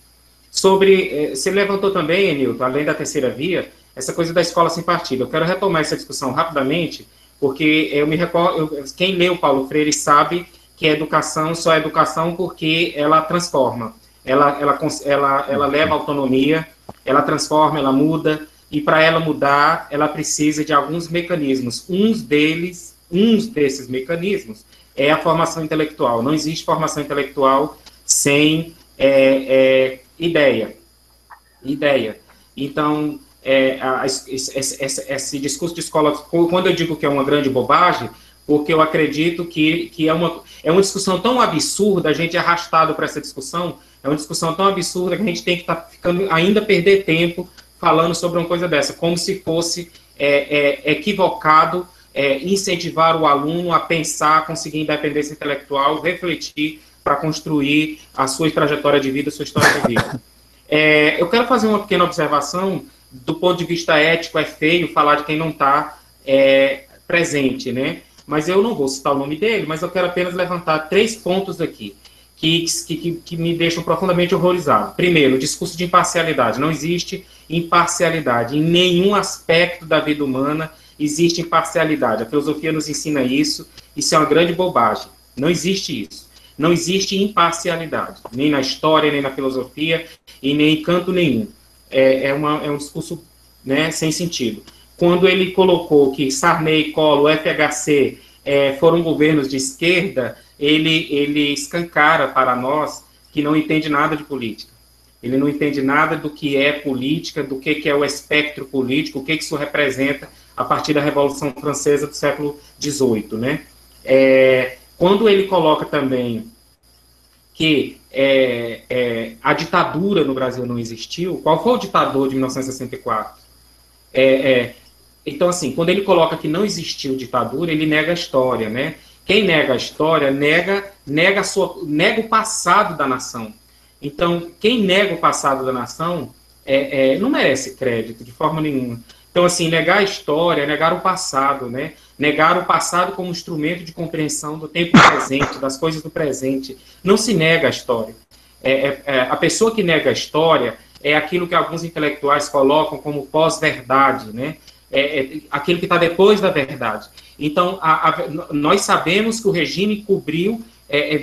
F: Você levantou também, Enilton, além da terceira via, essa coisa da escola sem partido. Eu quero retomar essa discussão rapidamente, porque eu me recordo, quem leu Paulo Freire sabe que a educação só é educação porque ela transforma. Ela leva autonomia, ela transforma, ela muda, e para ela mudar, ela precisa de alguns mecanismos. Um desses mecanismos é a formação intelectual. Não existe formação intelectual sem ideia. Então, esse discurso de escola, quando eu digo que é uma grande bobagem, porque eu acredito que é uma discussão tão absurda, a gente é arrastado para essa discussão, é uma discussão tão absurda que a gente tem que estar ficando, ainda perder tempo falando sobre uma coisa dessa, como se fosse equivocado incentivar o aluno a pensar, a conseguir independência intelectual, refletir para construir a sua trajetória de vida, a sua história de vida. Eu quero fazer uma pequena observação. Do ponto de vista ético, é feio falar de quem não está presente, né? Mas eu não vou citar o nome dele, mas eu quero apenas levantar 3 pontos aqui. que me deixam profundamente horrorizado. Primeiro, o discurso de imparcialidade. Não existe imparcialidade. Em nenhum aspecto da vida humana existe imparcialidade. A filosofia nos ensina isso. Isso é uma grande bobagem. Não existe isso. Não existe imparcialidade. Nem na história, nem na filosofia, e nem em canto nenhum. É um discurso, né, sem sentido. Quando ele colocou que Sarney, Collor, FHC foram governos de esquerda, ele escancara para nós que não entende nada de política. Ele não entende nada do que é política, do que é o espectro político, o que isso representa a partir da Revolução Francesa do século XVIII, né? Quando ele coloca também que a ditadura no Brasil não existiu, qual foi o ditador de 1964? Então, assim, quando ele coloca que não existiu ditadura, ele nega a história, né? Quem nega a história, nega o passado da nação. Então, quem nega o passado da nação não merece crédito, de forma nenhuma. Então, assim, negar a história é negar o passado, né? Negar o passado como instrumento de compreensão do tempo presente, das coisas do presente. Não se nega a história. A pessoa que nega a história é aquilo que alguns intelectuais colocam como pós-verdade, né? Aquilo que está depois da verdade. Então, nós sabemos que o regime cobriu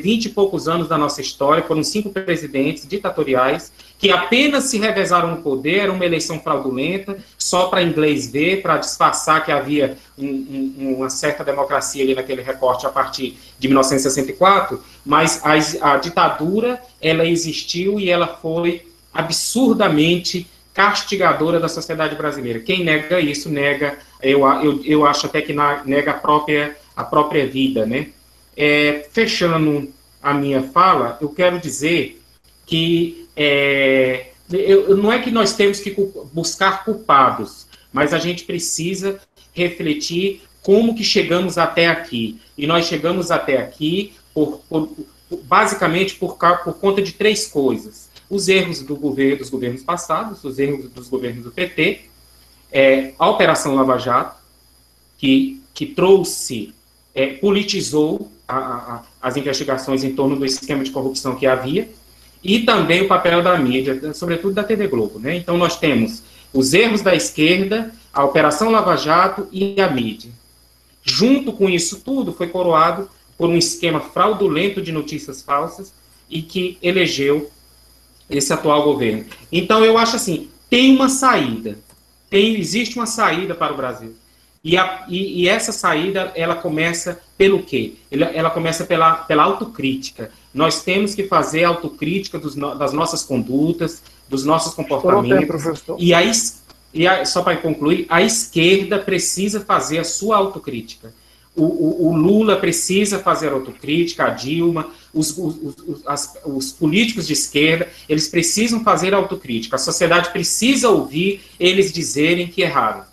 F: 20 e poucos anos da nossa história, foram 5 presidentes ditatoriais que apenas se revezaram no poder, era uma eleição fraudulenta, só para inglês ver, para disfarçar que havia uma certa democracia ali naquele recorte a partir de 1964, mas a ditadura, ela existiu e ela foi absurdamente castigadora da sociedade brasileira. Quem nega isso, nega, eu acho até que nega a própria vida, né? Fechando a minha fala, eu quero dizer que não é que nós temos que buscar culpados, mas a gente precisa refletir como que chegamos até aqui. E nós chegamos até aqui basicamente por conta de 3 coisas. Os erros dos governos passados, os erros dos governos do PT, a Operação Lava Jato, que trouxe, politizou as investigações em torno do esquema de corrupção que havia, e também o papel da mídia, sobretudo da TV Globo, né? Então nós temos os erros da esquerda, a Operação Lava Jato e a mídia. Junto com isso tudo, foi coroado por um esquema fraudulento de notícias falsas e que elegeu esse atual governo. Então eu acho assim, tem uma saída, existe uma saída para o Brasil. E essa saída, ela começa pelo quê? Ela começa pela autocrítica. Nós temos que fazer autocrítica das nossas condutas, dos nossos comportamentos. Só para concluir, a esquerda precisa fazer a sua autocrítica. O Lula precisa fazer autocrítica, a Dilma, os políticos de esquerda, eles precisam fazer autocrítica. A sociedade precisa ouvir eles dizerem que erraram.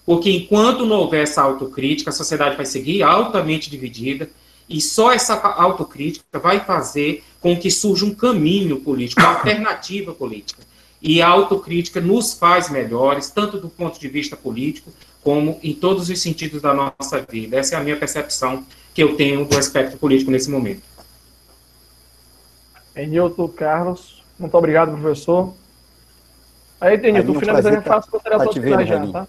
F: Porque enquanto não houver essa autocrítica, a sociedade vai seguir altamente dividida, e só essa autocrítica vai fazer com que surja um caminho político, uma alternativa política. E a autocrítica nos faz melhores, tanto do ponto de vista político, como em todos os sentidos da nossa vida. Essa é a minha percepção que eu tenho do aspecto político nesse momento.
A: Enilton Carlos, muito obrigado, professor. Aí, Enilton, finalizando, eu faço consideração final já, tá?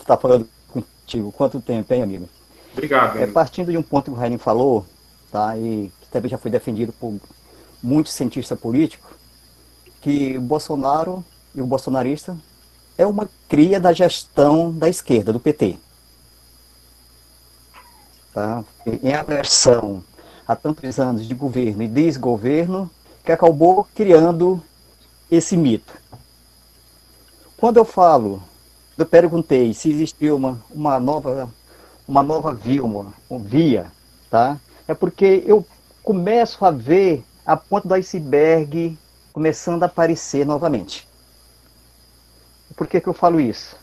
G: Tá falando contigo. Quanto tempo, hein, amigo?
F: Obrigado.
G: Partindo de um ponto que o Railinho falou, tá, e que também já foi defendido por muitos cientistas políticos, que o Bolsonaro e o bolsonarista é uma cria da gestão da esquerda, do PT. Tá? Em aversão a tantos anos de governo e desgoverno, que acabou criando esse mito. Quando eu perguntei se existia uma nova via, tá? É porque eu começo a ver a ponta do iceberg começando a aparecer novamente. Por que eu falo isso?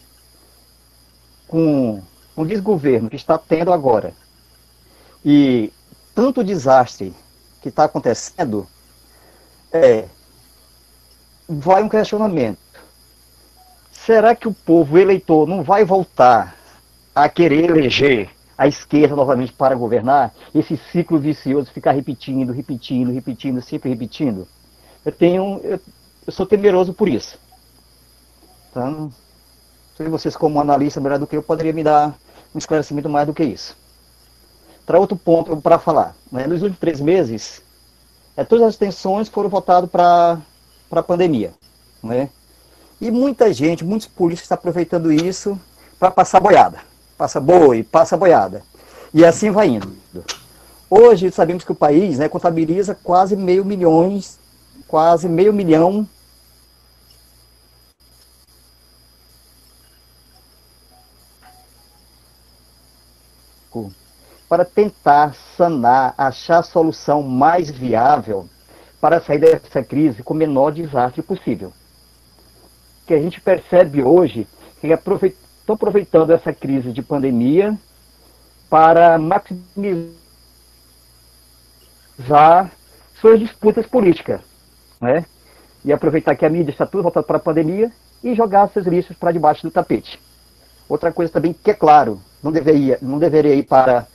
G: Com o desgoverno que está tendo agora e tanto desastre que está acontecendo, vai um questionamento. Será que o povo eleitor não vai voltar a querer eleger a esquerda novamente para governar, esse ciclo vicioso ficar repetindo, sempre repetindo. Eu sou temeroso por isso. Então, não sei vocês como analista melhor do que eu, poderia me dar um esclarecimento mais do que isso. Para outro ponto para falar, né? Nos últimos 3 meses, todas as tensões foram voltadas para a pandemia, né? E muita gente, muitos políticos estão aproveitando isso para passar boiada. Passa boi, passa boiada. E assim vai indo. Hoje sabemos que o país, né, contabiliza quase meio milhão para tentar sanar, achar a solução mais viável para sair dessa crise com o menor desastre possível. O que a gente percebe hoje é que estão aproveitando essa crise de pandemia para maximizar suas disputas políticas, né? E aproveitar que a mídia está tudo voltada para a pandemia e jogar seus lixos para debaixo do tapete. Outra coisa também que é claro, não deveria ir para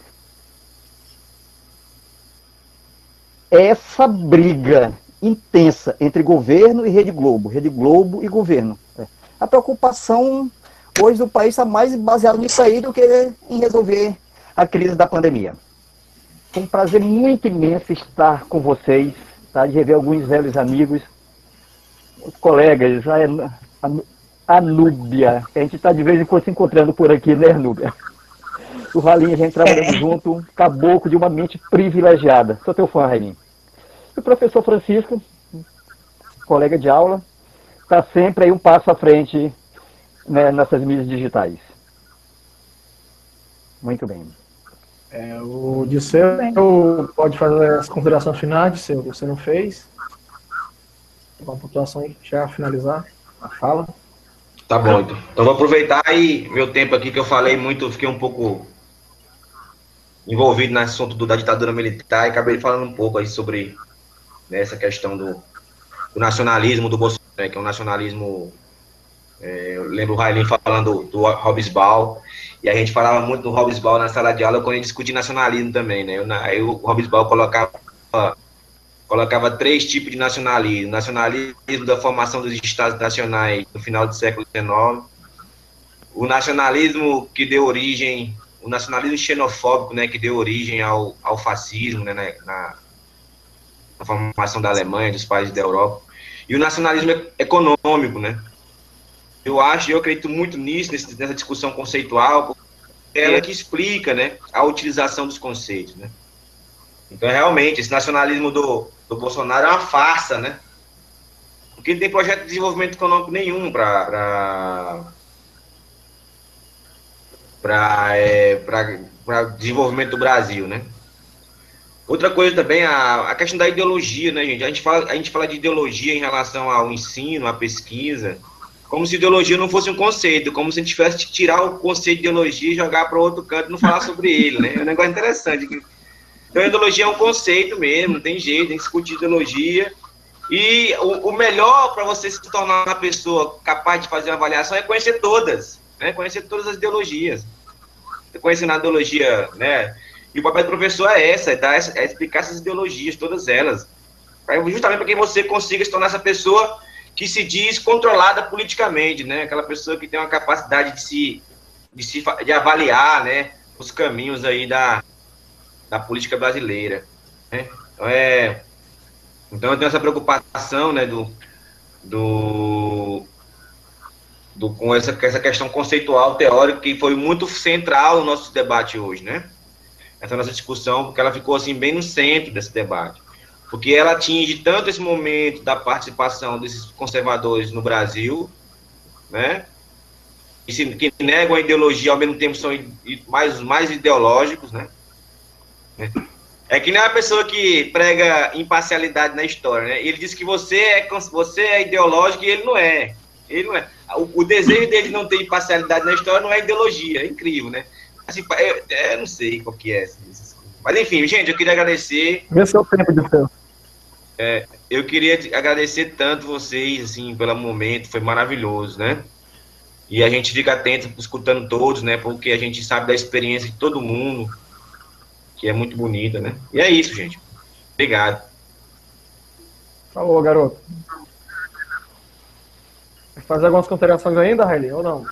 G: essa briga intensa entre governo e Rede Globo e governo. A preocupação hoje do país está mais baseada nisso aí do que em resolver a crise da pandemia. Foi um prazer muito imenso estar com vocês, tá? De rever alguns velhos amigos, os colegas, a Núbia, que a gente está de vez em quando se encontrando por aqui, né, Núbia? O Ralinho, a gente trabalhando junto, caboclo de uma mente privilegiada. Sou teu fã, Ralinho. E o professor Francisco, colega de aula, está sempre aí um passo à frente, né, nessas mídias digitais. Muito bem.
A: O Disseu pode fazer as considerações finais, Disseu, que você não fez. Com a pontuação aí, já finalizar a fala.
B: Tá bom, então. Então vou aproveitar aí meu tempo aqui que eu falei muito, fiquei um pouco envolvido no assunto da ditadura militar e acabei falando um pouco aí sobre, né, essa questão do nacionalismo do Bolsonaro, né, que é um nacionalismo, eu lembro o Railin falando do Hobsbawm, e a gente falava muito do Hobsbawm na sala de aula quando a gente discutia nacionalismo também, né, aí o Hobsbawm colocava 3 tipos de nacionalismo: nacionalismo da formação dos estados nacionais no final do século XIX, o nacionalismo que deu origem, o nacionalismo xenofóbico, né, que deu origem ao fascismo, né, na formação da Alemanha, dos países da Europa, e o nacionalismo econômico, né. Eu acredito muito nisso, nessa discussão conceitual, porque é ela que explica, né, a utilização dos conceitos, né. Então, realmente, esse nacionalismo do Bolsonaro é uma farsa, né? Porque não tem projeto de desenvolvimento econômico nenhum para desenvolvimento do Brasil, né? Outra coisa também, a questão da ideologia, né, gente? A gente fala de ideologia em relação ao ensino, à pesquisa, como se ideologia não fosse um conceito, como se a gente tivesse que tirar o conceito de ideologia e jogar para outro canto e não falar sobre ele, né? É um negócio interessante. Então, a ideologia é um conceito mesmo, não tem jeito, tem que discutir ideologia. E o melhor para você se tornar uma pessoa capaz de fazer uma avaliação é conhecer todas, né? Conhecer todas as ideologias. Você conhecendo a ideologia, né? E o papel do professor é explicar essas ideologias, todas elas. Justamente para que você consiga se tornar essa pessoa que se diz controlada politicamente, né? Aquela pessoa que tem uma capacidade de avaliar, né, os caminhos aí da política brasileira, né? Então eu tenho essa preocupação, né, com essa questão conceitual, teórica, que foi muito central no nosso debate hoje, né? Essa nossa discussão, porque ela ficou assim bem no centro desse debate, porque ela atinge tanto esse momento da participação desses conservadores no Brasil, né? Que negam a ideologia, ao mesmo tempo são mais ideológicos, né? É que nem a pessoa que prega imparcialidade na história, né? Ele diz que você é ideológico e ele não é. Ele não é. O desejo dele de não ter imparcialidade na história não é ideologia, é incrível, né? Assim, eu não sei qual que é. Mas enfim, gente, eu queria agradecer.
A: Esse é o tempo de céu.
B: Eu queria agradecer tanto vocês, assim, pelo momento, foi maravilhoso, né? E a gente fica atento, escutando todos, né? Porque a gente sabe da experiência de todo mundo, que é muito bonita, né? E é isso, gente. Obrigado.
A: Falou, garoto. Quer fazer algumas considerações ainda, Raeli, ou não?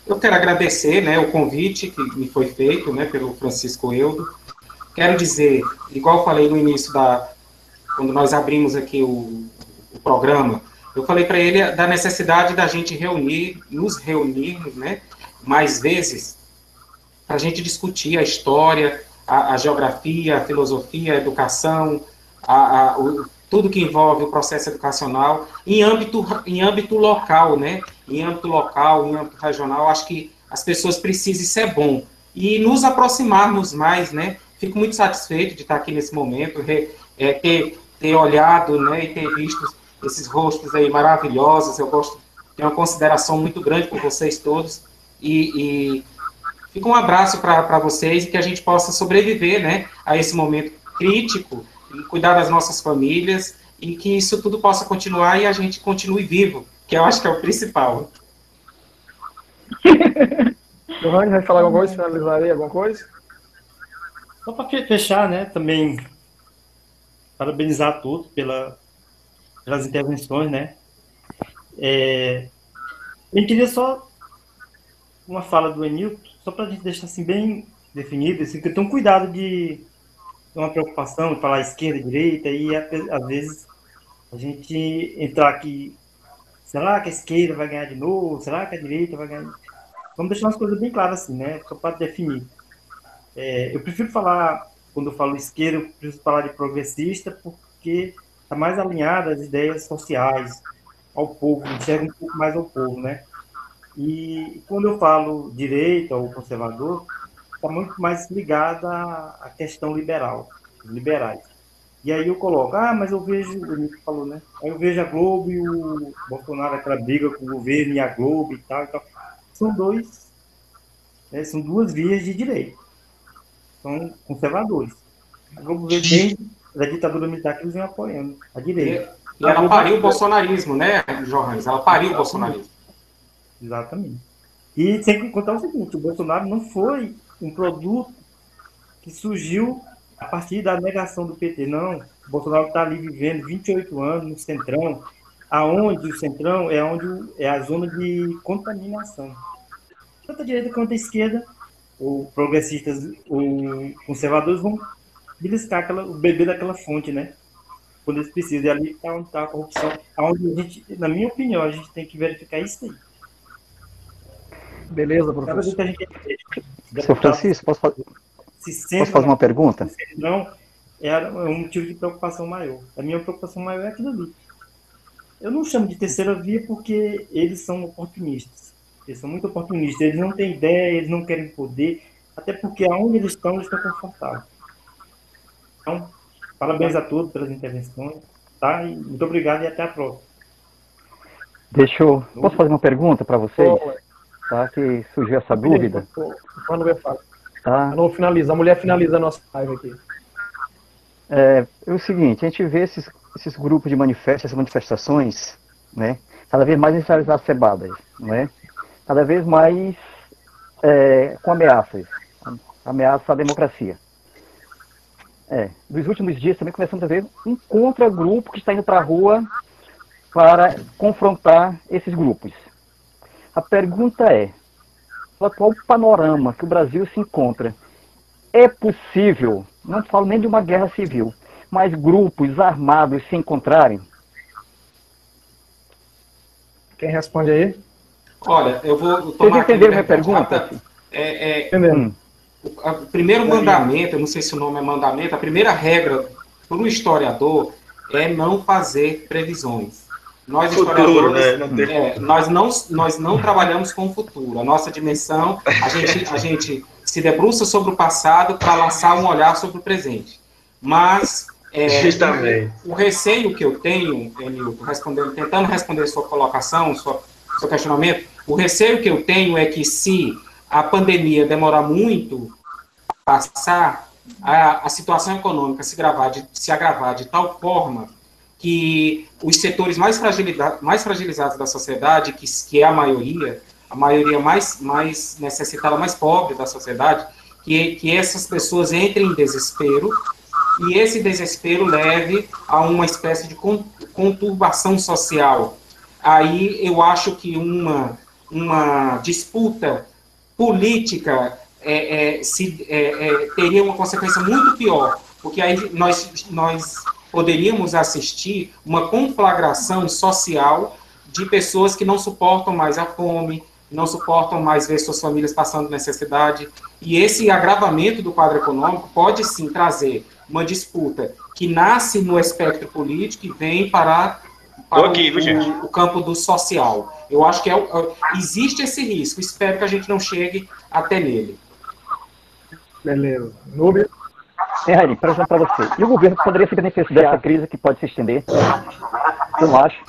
F: Eu quero agradecer, né, o convite que me foi feito, né, pelo Francisco Eudo. Quero dizer, igual eu falei no início quando nós abrimos aqui o programa, eu falei para ele da necessidade da gente nos reunirmos, né, mais vezes, para a gente discutir a história, a geografia, a filosofia, a educação, tudo que envolve o processo educacional em âmbito local, né? Em âmbito local, em âmbito regional, acho que as pessoas precisam, isso é bom. E nos aproximarmos mais, né? Fico muito satisfeito de estar aqui nesse momento, ter olhado, né, e ter visto esses rostos aí maravilhosos. Eu tenho uma consideração muito grande por vocês todos. E fica um abraço para vocês e que a gente possa sobreviver, né, a esse momento crítico e cuidar das nossas famílias e que isso tudo possa continuar e a gente continue vivo, que eu acho que é o principal.
A: Johannes, vai falar alguma coisa? Finalizar aí alguma coisa?
C: Só para fechar, né, também parabenizar a todos pelas intervenções, né. Eu queria só uma fala do Enilton, só para a gente deixar assim bem definido, assim, que eu tenho um cuidado de uma preocupação de falar esquerda, direita, e às vezes a gente entrar aqui, será que a esquerda vai ganhar de novo? Será que a direita vai ganhar? Vamos deixar umas coisas bem claras assim, né? Só para definir. Eu prefiro falar, quando eu falo esquerda, eu prefiro falar de progressista, porque está mais alinhada às ideias sociais, ao povo, enxerga um pouco mais ao povo, né? E quando eu falo direita ou conservador, está muito mais ligada à questão liberal, liberais. E aí eu coloco, mas eu vejo, o Nico falou, né? Aí eu vejo a Globo e o Bolsonaro, aquela briga com o governo e a Globo e tal. São são duas vias de direita. São conservadores. A Globo veio desde a ditadura militar que eles vêm apoiando a direita.
F: E ela pariu o bolsonarismo, né, Johannes? Ela pariu o bolsonarismo.
C: Exatamente. E sem contar o seguinte, o Bolsonaro não foi um produto que surgiu a partir da negação do PT, não. O Bolsonaro está ali vivendo 28 anos no Centrão, aonde o Centrão é a zona de contaminação. Tanto a direita quanto a esquerda, ou progressistas ou conservadores, vão beliscar o bebê daquela fonte, né? Quando eles precisam. E ali está onde está a corrupção. Onde a gente, na minha opinião, a gente tem que verificar isso aí.
A: Beleza, professor.
G: Seu Francisco, posso fazer uma pergunta?
C: Não, era um motivo de preocupação maior. A minha preocupação maior é aquilo ali. Eu não chamo de terceira via porque eles são oportunistas. Eles são muito oportunistas. Eles não têm ideia, eles não querem poder, até porque aonde eles estão confortáveis. Então, parabéns a todos pelas intervenções, tá? E muito obrigado e até a próxima.
G: Posso fazer uma pergunta para vocês? Tá? Que surgiu essa dúvida.
A: Quando eu falo. Tá. Não finaliza, a mulher finaliza a nossa live aqui.
G: É o seguinte, a gente vê esses grupos de essas manifestações, né, cada vez mais exacerbadas, né, cada vez mais com ameaças à democracia. Nos últimos dias também começamos a ver um contra-grupo que está indo para a rua para confrontar esses grupos. A pergunta é, no atual panorama que o Brasil se encontra, é possível, não falo nem de uma guerra civil, mas grupos armados se encontrarem?
A: Quem responde aí?
F: Olha, eu vou tomar.
G: Vocês entenderam minha pergunta?
F: O primeiro mandamento, eu não sei se o nome é mandamento, a primeira regra para um historiador é não fazer previsões. Nós, historiadores, nós não trabalhamos com o futuro. A nossa dimensão, a gente se debruça sobre o passado para lançar um olhar sobre o presente. Mas o receio que eu tenho, Enilton, tentando responder sua colocação, seu questionamento, o receio que eu tenho é que se a pandemia demorar muito a passar, a situação econômica se agravar de tal forma que os setores mais fragilizados da sociedade, que é a maioria mais necessitada, mais pobre da sociedade, que essas pessoas entrem em desespero, e esse desespero leve a uma espécie de conturbação social. Aí eu acho que uma disputa política teria uma consequência muito pior, porque aí nós poderíamos assistir uma conflagração social de pessoas que não suportam mais a fome, não suportam mais ver suas famílias passando necessidade, e esse agravamento do quadro econômico pode sim trazer uma disputa que nasce no espectro político e vem para o campo do social. Eu acho que existe esse risco, espero que a gente não chegue até nele.
A: Beleza. Núbia?
G: Raílinho, pergunta para você. E o governo poderia se beneficiar dessa crise que pode se estender? Eu não acho.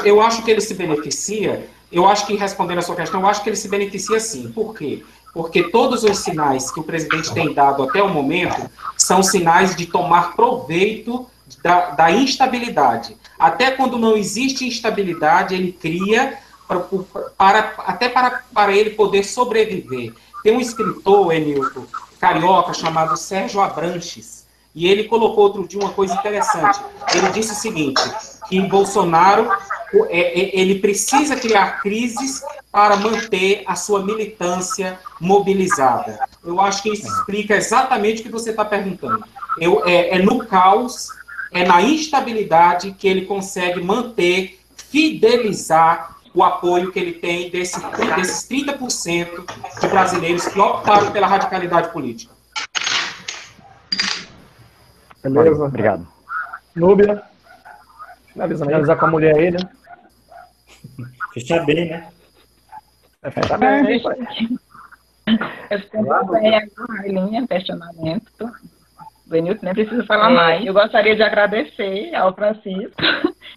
F: Eu acho que ele se beneficia. Eu acho que, respondendo a sua questão, eu acho que ele se beneficia sim. Por quê? Porque todos os sinais que o presidente tem dado até o momento são sinais de tomar proveito da instabilidade. Até quando não existe instabilidade, ele cria para ele poder sobreviver. Tem um escritor, Enilton, carioca, chamado Sérgio Abranches, e ele colocou outro dia uma coisa interessante. Ele disse o seguinte, que Bolsonaro ele precisa criar crises para manter a sua militância mobilizada. Eu acho que isso explica exatamente o que você está perguntando. É no caos, é na instabilidade que ele consegue manter, fidelizar o apoio que ele tem desses 30% de brasileiros que optaram pela radicalidade política.
A: Beleza.
G: Obrigado.
A: Núbia? Finalizar com a mulher aí, né?
C: Fechar bem, né?
A: Fechar bem.
E: Eu tenho a linha, questionamento. O Enilton nem precisa falar mais. Eu gostaria de agradecer ao Francisco.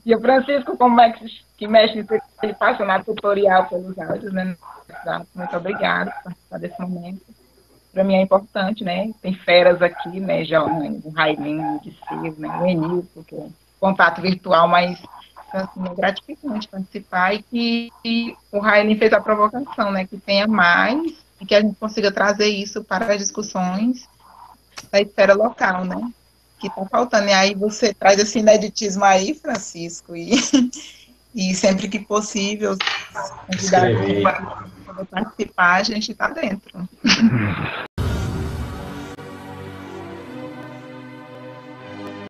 E: E o Francisco, como é que mexe, ele passa na tutorial pelos áudios, né? Muito obrigada por participar desse momento. Para mim é importante, né? Tem feras aqui, né? O Railinho, o Dicir, né? O Enilton, que é contato virtual, mas assim, é gratificante participar e que o Railinho fez a provocação, né? Que tenha mais e que a gente consiga trazer isso para as discussões da esfera local, né? Que está faltando. E aí você traz esse ineditismo aí, Francisco, e sempre que possível, convidar para participar, a gente está dentro.